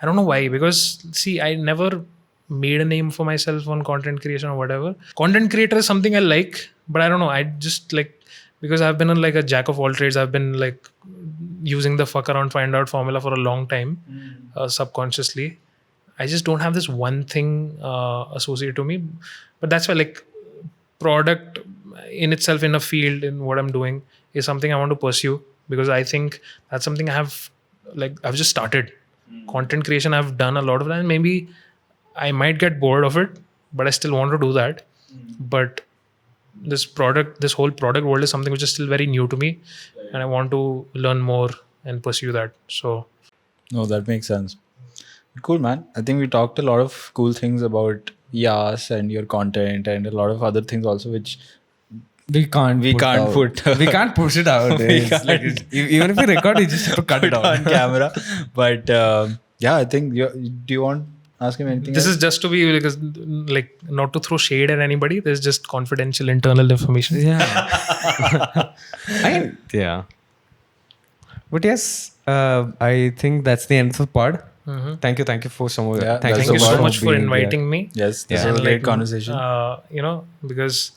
I don't know why, because see, I never made a name for myself on content creation or whatever. Content creator is something I like, but I don't know. I just like, because I've been like a jack of all trades. I've been like using the fuck around, find out formula for a long time, subconsciously. I just don't have this one thing associated to me. But that's why, like, product in itself, in a field, in what I'm doing, is something I want to pursue, because I think that's something I've just started. Content creation, I've done a lot of that, and maybe I might get bored of it, but I still want to do that. But this whole product world is something which is still very new to me, and I want to learn more and pursue that. So No, that makes sense. Cool, man. I think we talked a lot of cool things about Yas and your content and a lot of other things also, which We can't we can't out. put We can't push it out. It's can't. like even if we record, you just have to cut it out. on camera. But yeah, I think do you want to ask him anything this else? is just to be, because, like, not to throw shade at anybody. There's just confidential internal information. Yeah. Yeah. But yes, I think that's the end of the pod. Thank you for some of Yeah, thank that's Thank you about so much for being inviting me. Yes, this Yeah. was a great Like, conversation. Because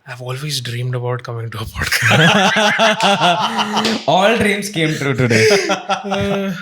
I've always dreamed about coming to a podcast. there. All dreams came true today.